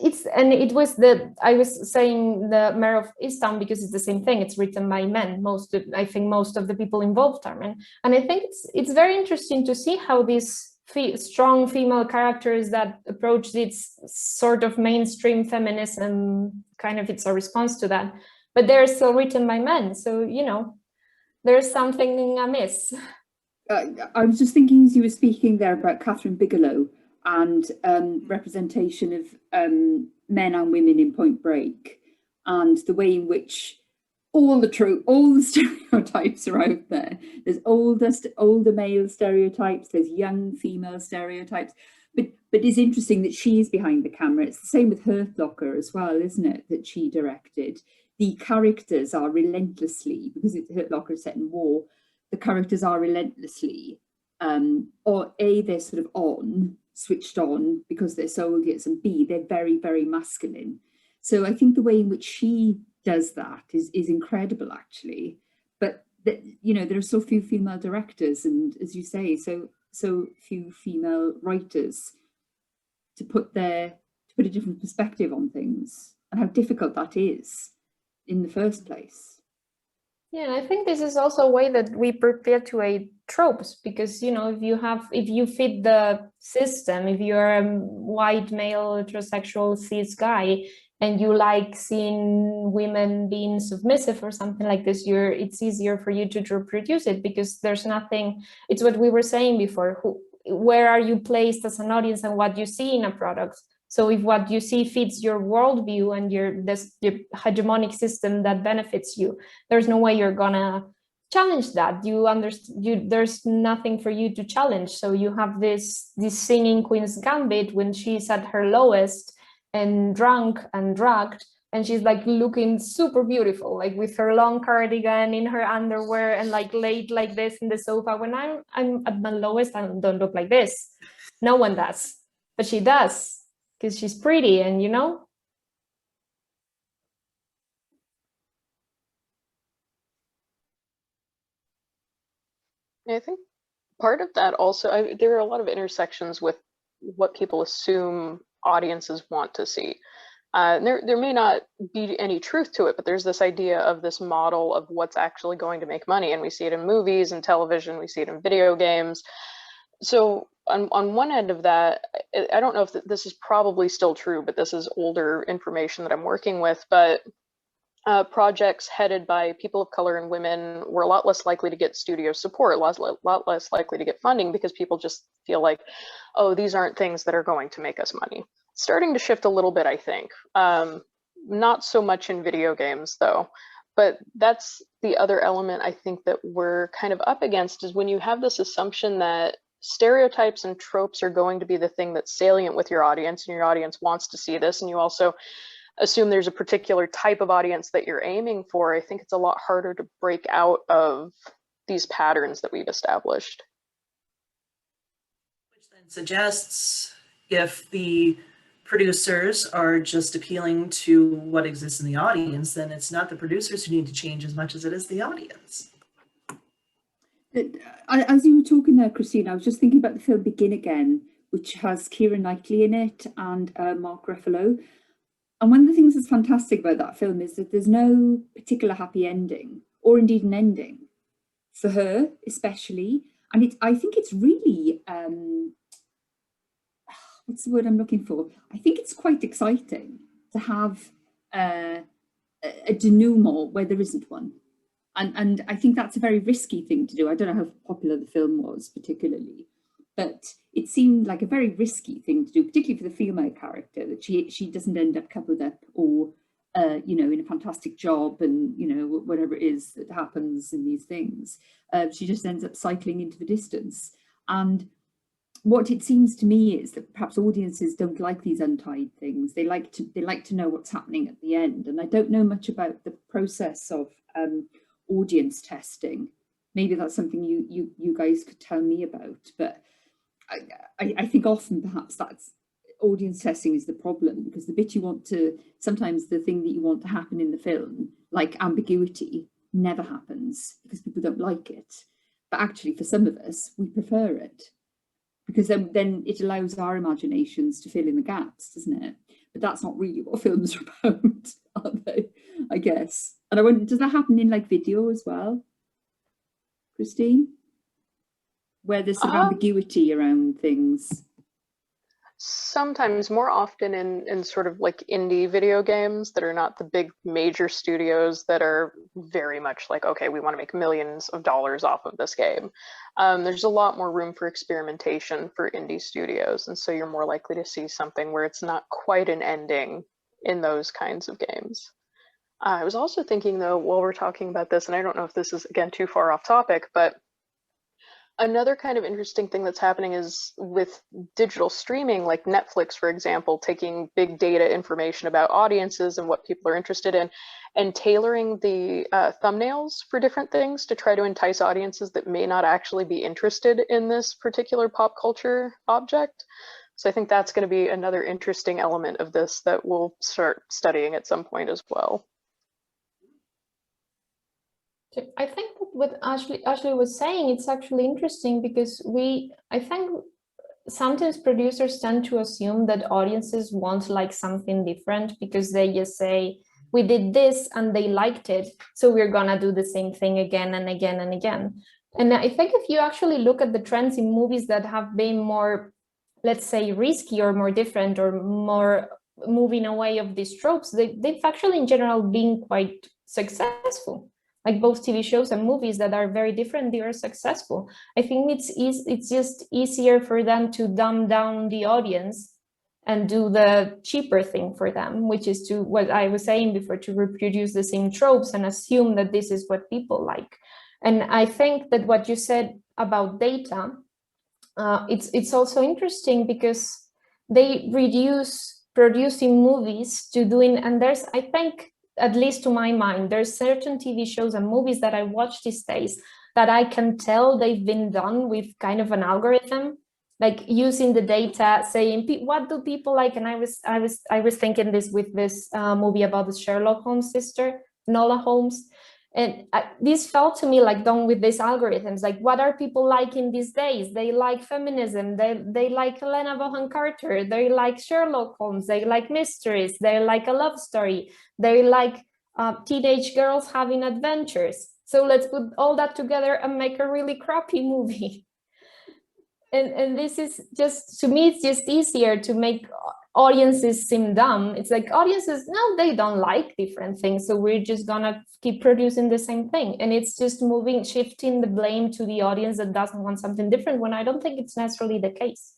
I was saying the Mayor of Easttown because it's the same thing. It's written by men. I think most of the people involved are men. And I think it's very interesting to see how these strong female characters that approach this sort of mainstream feminism, kind of it's a response to that, but they're still written by men. So, you know, there's something amiss. I was just thinking as you were speaking there about Catherine Bigelow and representation of men and women in Point Break, and the way in which all the stereotypes are out there. There's older male stereotypes, there's young female stereotypes, but it's interesting that she is behind the camera. It's the same with Hurt Locker as well, isn't it, that she directed. The characters are relentlessly, because Hurt Locker is set in war, the characters are relentlessly, or A, they're sort of switched on because they're soldiers, and B, they're very, very masculine. So I think the way in which she does that is incredible, actually. But you know, there are so few female directors, and as you say, so few female writers to put a different perspective on things, and how difficult that is in the first place. Yeah, and I think this is also a way that we perpetuate tropes, because, you know, if you fit the system, if you're a white male heterosexual cis guy and you like seeing women being submissive or something like this, it's easier for you to reproduce it, because there's nothing, it's what we were saying before, where are you placed as an audience and what you see in a product. So if what you see fits your worldview and your hegemonic system that benefits you, there's no way you're gonna challenge that. There's nothing for you to challenge. So you have this singing Queen's Gambit when she's at her lowest and drunk and drugged, and she's like looking super beautiful, like with her long cardigan in her underwear and like laid like this in the sofa. When I'm at my lowest, I don't look like this. No one does, but she does, because she's pretty, and you know. I think part of that also, there are a lot of intersections with what people assume audiences want to see. There may not be any truth to it, but there's this idea of this model of what's actually going to make money. And we see it in movies and television, we see it in video games. So on one end of that, I don't know if this is probably still true, but this is older information that I'm working with, but projects headed by people of color and women were a lot less likely to get studio support, a lot less likely to get funding, because people just feel like, oh, these aren't things that are going to make us money. Starting to shift a little bit, I think. Not so much in video games, though. But that's the other element I think that we're kind of up against, is when you have this assumption that stereotypes and tropes are going to be the thing that's salient with your audience, and your audience wants to see this, and you also assume there's a particular type of audience that you're aiming for. I think it's a lot harder to break out of these patterns that we've established. Which then suggests, if the producers are just appealing to what exists in the audience, then it's not the producers who need to change as much as it is the audience. As you were talking there, Christine, I was just thinking about the film Begin Again, which has Keira Knightley in it and Mark Ruffalo. And one of the things that's fantastic about that film is that there's no particular happy ending, or indeed an ending, for her especially. And I think it's really, what's the word I'm looking for? I think it's quite exciting to have a denouement where there isn't one. And I think that's a very risky thing to do. I don't know how popular the film was particularly, but it seemed like a very risky thing to do, particularly for the female character, that she doesn't end up coupled up or, you know, in a fantastic job and, you know, whatever it is that happens in these things. She just ends up cycling into the distance. And what it seems to me is that perhaps audiences don't like these untied things. They like to know what's happening at the end. And I don't know much about the process of audience testing. Maybe that's something you guys could tell me about, but I think often perhaps that's audience testing is the problem, because the bit you want to, sometimes the thing that you want to happen in the film, like ambiguity, never happens because people don't like it. But actually for some of us, we prefer it, because then it allows our imaginations to fill in the gaps, doesn't it? But that's not really what films are about, are they? I guess. And I wonder, does that happen in like video as well, Christine? Where there's some ambiguity around things? Sometimes, more often in sort of like indie video games that are not the big major studios that are very much like, okay, we want to make millions of dollars off of this game. There's a lot more room for experimentation for indie studios. And so you're more likely to see something where it's not quite an ending in those kinds of games. I was also thinking, though, while we're talking about this, and I don't know if this is, again, too far off topic, but another kind of interesting thing that's happening is with digital streaming, like Netflix, for example, taking big data information about audiences and what people are interested in, and tailoring the thumbnails for different things to try to entice audiences that may not actually be interested in this particular pop culture object. So I think that's going to be another interesting element of this that we'll start studying at some point as well. I think what Ashley was saying, it's actually interesting, because I think sometimes producers tend to assume that audiences want like something different, because they just say, we did this and they liked it, so we're gonna do the same thing again and again and again. And I think if you actually look at the trends in movies that have been more, let's say, risky or more different or more moving away of these tropes, they've actually in general been quite successful. Like both TV shows and movies that are very different, they are successful. I think it's just easier for them to dumb down the audience and do the cheaper thing for them, which is to, what I was saying before, to reproduce the same tropes and assume that this is what people like. And I think that what you said about data, it's also interesting because they reduce producing movies to doing, and there's, I think, at least to my mind, there's certain TV shows and movies that I watch these days that I can tell they've been done with kind of an algorithm, like using the data, saying, what do people like? And I was thinking this with this movie about the Sherlock Holmes sister, Nola Holmes. And this felt to me like done with these algorithms, like what are people liking these days? They like feminism, they like Helena Bonham Carter, they like Sherlock Holmes, they like mysteries, they like a love story, they like teenage girls having adventures. So let's put all that together and make a really crappy movie. And this is just, to me, it's just easier to make audiences seem dumb. It's like audiences, no, they don't like different things, so we're just gonna keep producing the same thing. And it's just shifting the blame to the audience that doesn't want something different, when I don't think it's necessarily the case.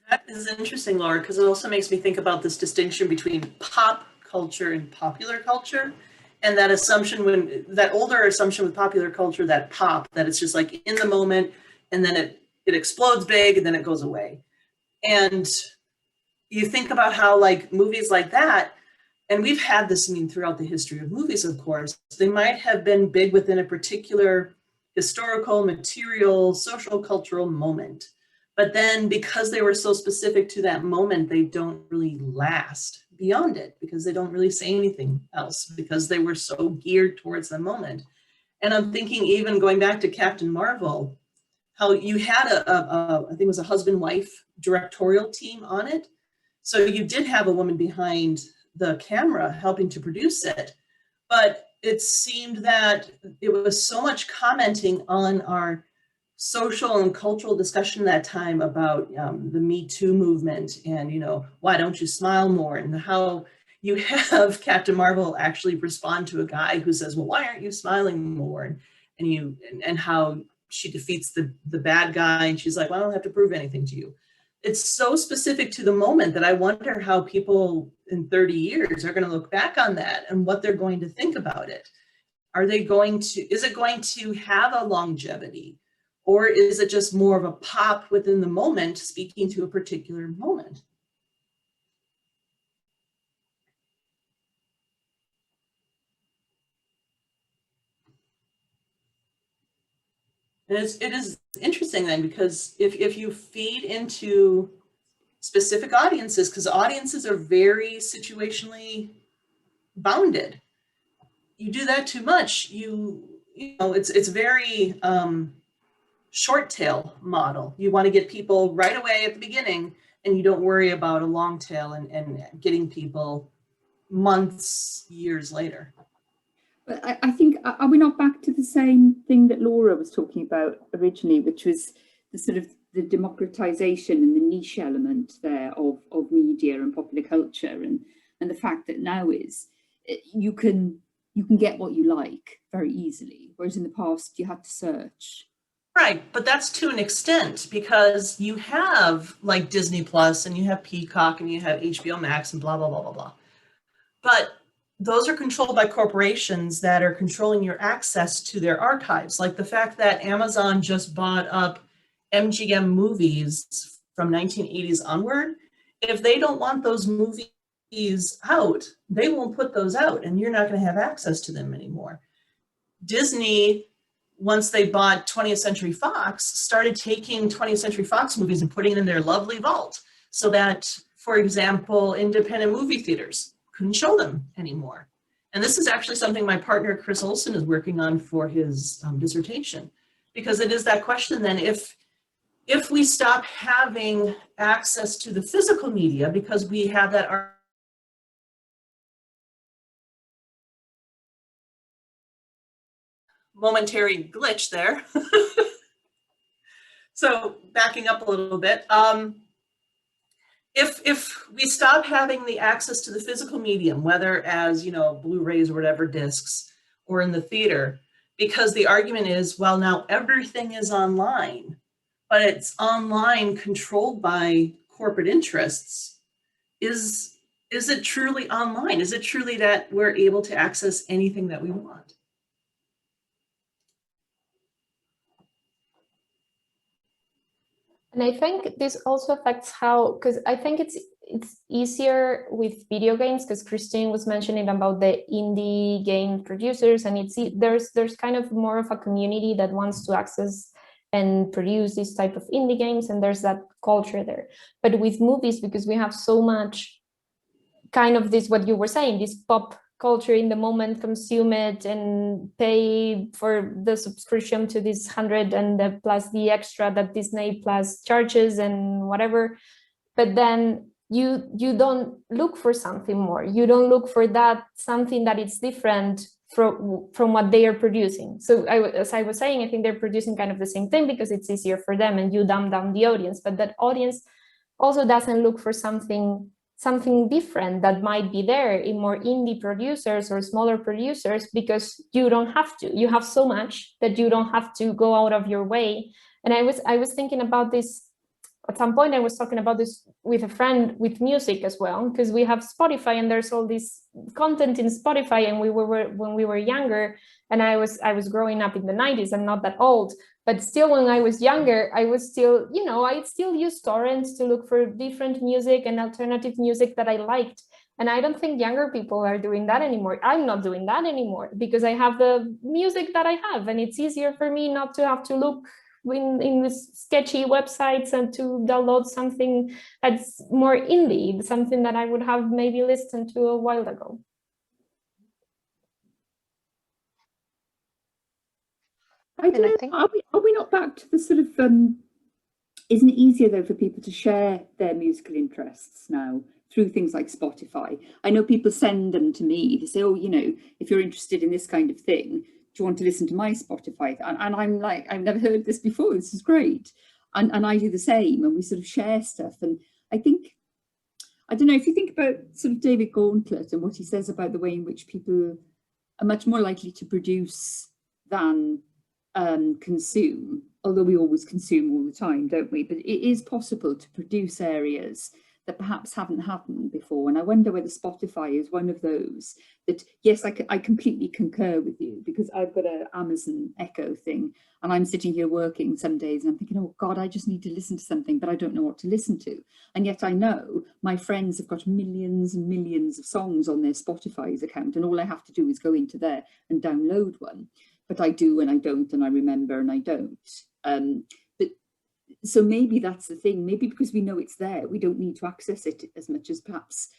That is interesting, Laura, because it also makes me think about this distinction between pop culture and popular culture. And that assumption, that older assumption with popular culture, that pop, that it's just like in the moment, and then it explodes big, and then it goes away. And you think about how like movies like that, and we've had this, I mean, throughout the history of movies, of course, they might have been big within a particular historical, material, social, cultural moment. But then because they were so specific to that moment, they don't really last beyond it, because they don't really say anything else, because they were so geared towards the moment. And I'm thinking, even going back to Captain Marvel, how you had I think it was a husband-wife directorial team on it. So you did have a woman behind the camera helping to produce it, but it seemed that it was so much commenting on our social and cultural discussion that time about the Me Too movement, and, you know, why don't you smile more, and how you have Captain Marvel actually respond to a guy who says, well, why aren't you smiling more? And how she defeats the bad guy, and she's like, well, I don't have to prove anything to you. It's so specific to the moment that I wonder how people in 30 years are going to look back on that and what they're going to think about it. Is it going to have a longevity, or is it just more of a pop within the moment, speaking to a particular moment? And it is interesting then, because if you feed into specific audiences, because audiences are very situationally bounded, you do that too much, you know, it's very short tail model. You want to get people right away at the beginning, and you don't worry about a long tail and getting people months, years later. But I think, are we not back to the same thing that Laura was talking about originally, which was the sort of the democratization and the niche element there of media and popular culture, and the fact that now is you can get what you like very easily, whereas in the past you had to search. Right, but that's to an extent, because you have like Disney Plus, and you have Peacock, and you have HBO Max, and blah, blah, blah, blah, blah. But those are controlled by corporations that are controlling your access to their archives. Like the fact that Amazon just bought up MGM movies from 1980s onward. If they don't want those movies out, they won't put those out, and you're not going to have access to them anymore. Disney, once they bought 20th Century Fox, started taking 20th Century Fox movies and putting them in their lovely vault, so that, for example, independent movie theaters couldn't show them anymore. And this is actually something my partner Chris Olson is working on for his dissertation, because it is that question then, if we stop having access to the physical media because we have that momentary glitch there. So backing up a little bit, if we stop having the access to the physical medium, whether as, you know, Blu-rays or whatever discs, or in the theater, because the argument is, well, now everything is online, but it's online controlled by corporate interests. Is it truly online? Is it truly that we're able to access anything that we want? And I think this also affects how, because I think it's easier with video games, because Christine was mentioning about the indie game producers, and there's kind of more of a community that wants to access and produce this type of indie games, and there's that culture there. But with movies, because we have so much kind of this, what you were saying, this pop culture in the moment, consume it and pay for the subscription to this 100 and plus the extra that Disney Plus charges and whatever. But then you don't look for something more. You don't look for that something that is different from what they are producing. So as I was saying, I think they're producing kind of the same thing because it's easier for them and you dumb down the audience, but that audience also doesn't look for something different that might be there in more indie producers or smaller producers, because you don't have to. You have so much that you don't have to go out of your way. And I was thinking about this at some point. I was talking about this with a friend with music as well, because we have Spotify and there's all this content in Spotify, and when we were younger, and I was growing up in the 90s. I'm not that old, but still, when I was younger, I was still, you know, I still used torrents to look for different music and alternative music that I liked. And I don't think younger people are doing that anymore. I'm not doing that anymore because I have the music that I have, and it's easier for me not to have to look in this sketchy websites and to download something that's more indie, something that I would have maybe listened to a while ago. I don't know, are we not back to the sort of, isn't it easier though for people to share their musical interests now through things like Spotify? I know people send them to me to say, oh, you know, if you're interested in this kind of thing, do you want to listen to my Spotify? And I'm like, I've never heard this before, this is great. And I do the same, and we sort of share stuff. And I think, I don't know, if you think about sort of David Gauntlet and what he says about the way in which people are much more likely to produce than consume, although we always consume all the time, don't we? But it is possible to produce areas that perhaps haven't happened before. And I wonder whether Spotify is one of those that, yes, I completely concur with you, because I've got an Amazon Echo thing and I'm sitting here working some days and I'm thinking, oh God, I just need to listen to something, but I don't know what to listen to. And yet I know my friends have got millions and millions of songs on their Spotify's account, and all I have to do is go into there and download one. But I do and I don't, and I remember and I don't. So maybe that's the thing. Maybe because we know it's there, we don't need to access it as much as perhaps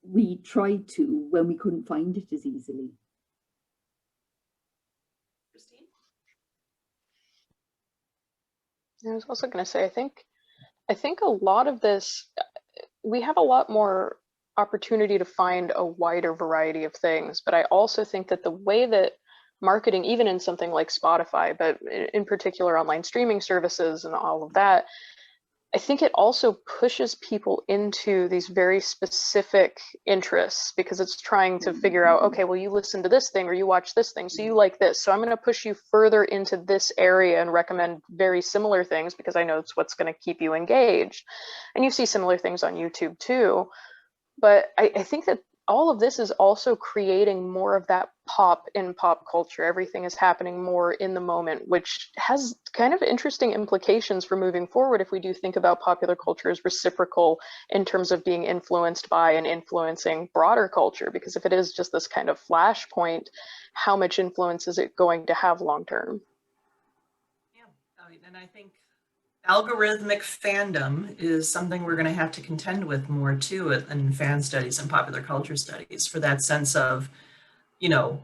we tried to when we couldn't find it as easily. Christine? I was also going to say, I think a lot of this, we have a lot more opportunity to find a wider variety of things, but I also think that the way that marketing, even in something like Spotify, but in particular online streaming services and all of that, I think it also pushes people into these very specific interests, because it's trying to figure out, okay, well, you listen to this thing or you watch this thing, so you like this, so I'm going to push you further into this area and recommend very similar things because I know it's what's going to keep you engaged. And you see similar things on YouTube too. But I think that all of this is also creating more of that pop in pop culture. Everything is happening more in the moment, which has kind of interesting implications for moving forward if we do think about popular culture as reciprocal in terms of being influenced by and influencing broader culture. Because if it is just this kind of flashpoint, how much influence is it going to have long term? Yeah, and I think algorithmic fandom is something we're going to have to contend with more too in fan studies and popular culture studies, for that sense of, you know,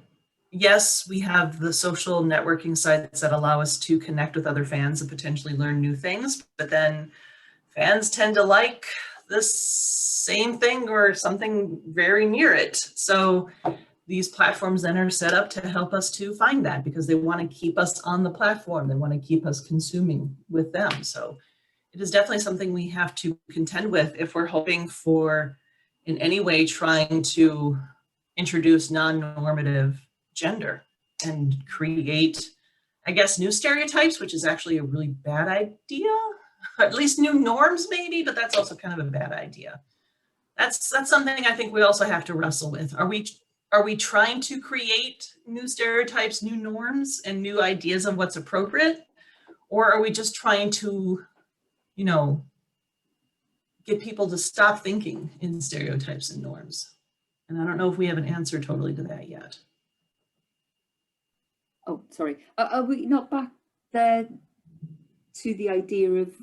yes, we have the social networking sites that allow us to connect with other fans and potentially learn new things, but then fans tend to like the same thing or something very near it. So these platforms then are set up to help us to find that, because they want to keep us on the platform. They want to keep us consuming with them. So it is definitely something we have to contend with if we're hoping for, in any way, trying to introduce non-normative gender and create, I guess, new stereotypes, which is actually a really bad idea. At least new norms maybe, but that's also kind of a bad idea. That's something I think we also have to wrestle with. Are we trying to create new stereotypes, new norms, and new ideas of what's appropriate? Or are we just trying to, you know, get people to stop thinking in stereotypes and norms? And I don't know if we have an answer totally to that yet. Oh, sorry. Are we not back there to the idea of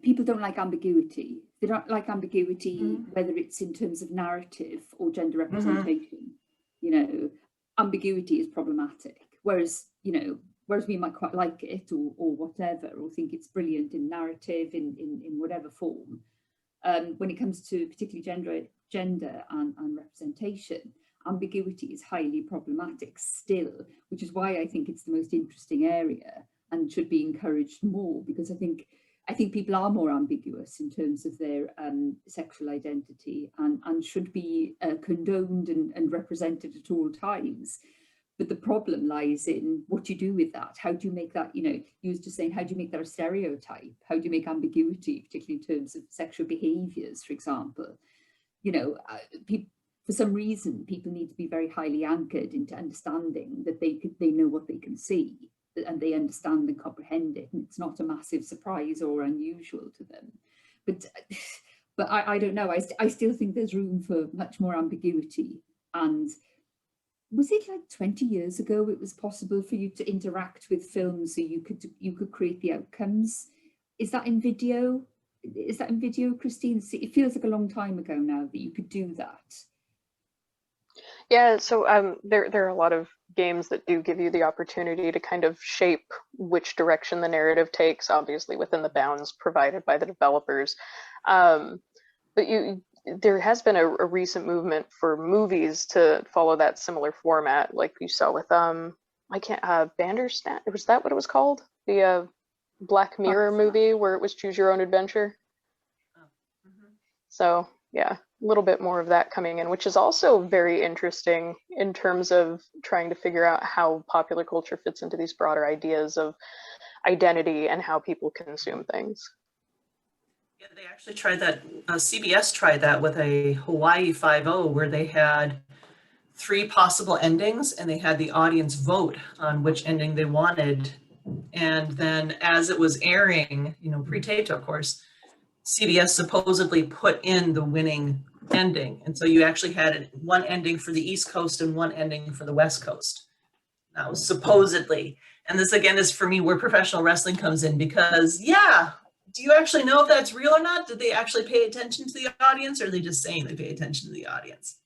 people don't like ambiguity? They don't like ambiguity, whether it's in terms of narrative or gender representation. You know, ambiguity is problematic. Whereas we might quite like it or whatever, or think it's brilliant in narrative, in whatever form. When it comes to particularly gender and representation, ambiguity is highly problematic still, which is why I think it's the most interesting area and should be encouraged more, because I think people are more ambiguous in terms of their sexual identity and should be condoned and represented at all times. But the problem lies in what you do with that. How do you make that, you was just saying, how do you make that a stereotype? How do you make ambiguity, particularly in terms of sexual behaviours, for example? For some reason, people need to be very highly anchored into understanding that they know what they can see, and they understand and comprehend it, and it's not a massive surprise or unusual to them. But I don't know. I still think there's room for much more ambiguity. And was it like 20 years ago it was possible for you to interact with films so you could create the outcomes? Is that in video? Is that in video, Christine? It feels like a long time ago now that you could do that. Yeah, so there are a lot of games that do give you the opportunity to kind of shape which direction the narrative takes, obviously within the bounds provided by the developers. But there has been a recent movement for movies to follow that similar format, like you saw with Bandersnatch. Was that what it was called? The Black Mirror movie where it was choose your own adventure. So yeah, a little bit more of that coming in, which is also very interesting in terms of trying to figure out how popular culture fits into these broader ideas of identity and how people consume things. Yeah, they actually tried that. CBS tried that with a Hawaii 5-0, where they had 3 possible endings and they had the audience vote on which ending they wanted. And then as it was airing, pre-taped, of course, CBS supposedly put in the winning ending. And so you actually had one ending for the East Coast and one ending for the West Coast. That was supposedly. And this, again, is for me where professional wrestling comes in, because, yeah, do you actually know if that's real or not? Did they actually pay attention to the audience, or are they just saying they pay attention to the audience?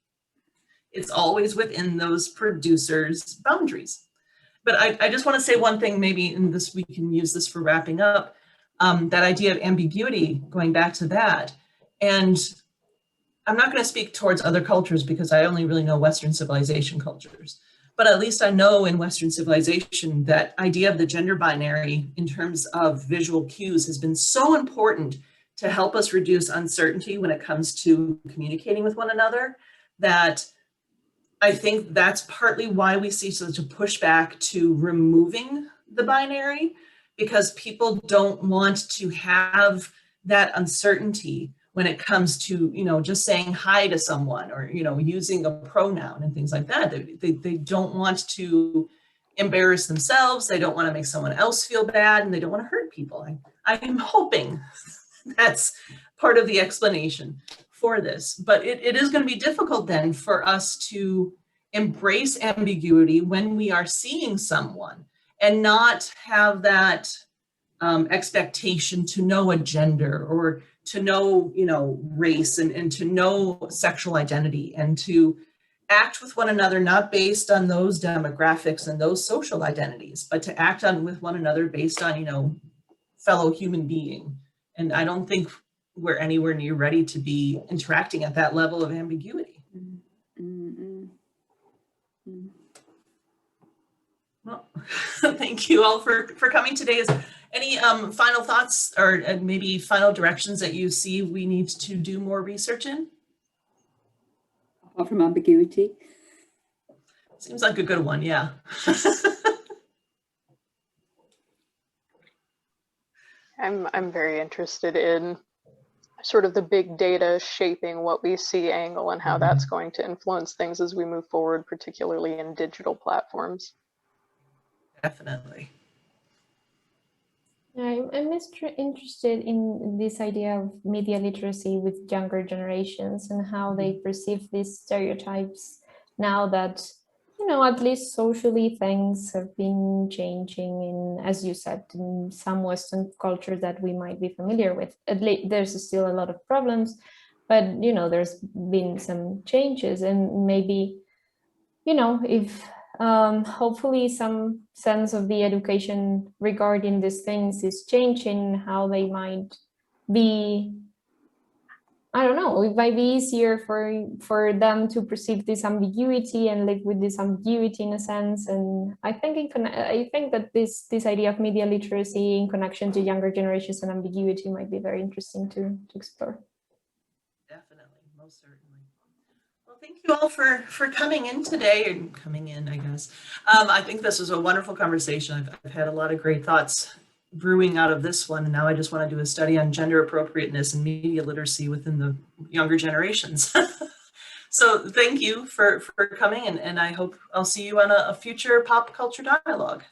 It's always within those producers' boundaries. But I just want to say one thing, maybe in this, we can use this for wrapping up. That idea of ambiguity, going back to that. And I'm not going to speak towards other cultures because I only really know Western civilization cultures. But at least I know in Western civilization that idea of the gender binary in terms of visual cues has been so important to help us reduce uncertainty when it comes to communicating with one another, that I think that's partly why we see such a pushback to removing the binary, because people don't want to have that uncertainty when it comes to, just saying hi to someone or, using a pronoun and things like that. They don't want to embarrass themselves. They don't want to make someone else feel bad, and they don't want to hurt people. I am hoping that's part of the explanation for this. But it is going to be difficult then for us to embrace ambiguity when we are seeing someone and not have that expectation to know a gender or to know, race and to know sexual identity, and to act with one another, not based on those demographics and those social identities, but to act with one another based on, fellow human being. And I don't think we're anywhere near ready to be interacting at that level of ambiguity. Well, thank you all for coming today. Any final thoughts or maybe final directions that you see we need to do more research in? Apart from ambiguity. Seems like a good one, yeah. I'm very interested in sort of the big data shaping what we see angle and how that's going to influence things as we move forward, particularly in digital platforms. Definitely. I'm interested in this idea of media literacy with younger generations and how they perceive these stereotypes now that, you know, at least socially things have been changing in, as you said, in some Western cultures that we might be familiar with. At least there's still a lot of problems, but, you know, there's been some changes, and maybe, you know, if hopefully some sense of the education regarding these things is changing, how they might be, I don't know, it might be easier for them to perceive this ambiguity and live with this ambiguity in a sense. And I think that this idea of media literacy in connection to younger generations and ambiguity might be very interesting to explore. Definitely, most certainly. Well, thank you all for coming in today, and coming in, I guess. I think this was a wonderful conversation. I've had a lot of great thoughts brewing out of this one, and now I just want to do a study on gender appropriateness and media literacy within the younger generations. So thank you for coming, and I hope I'll see you on a future pop culture dialogue.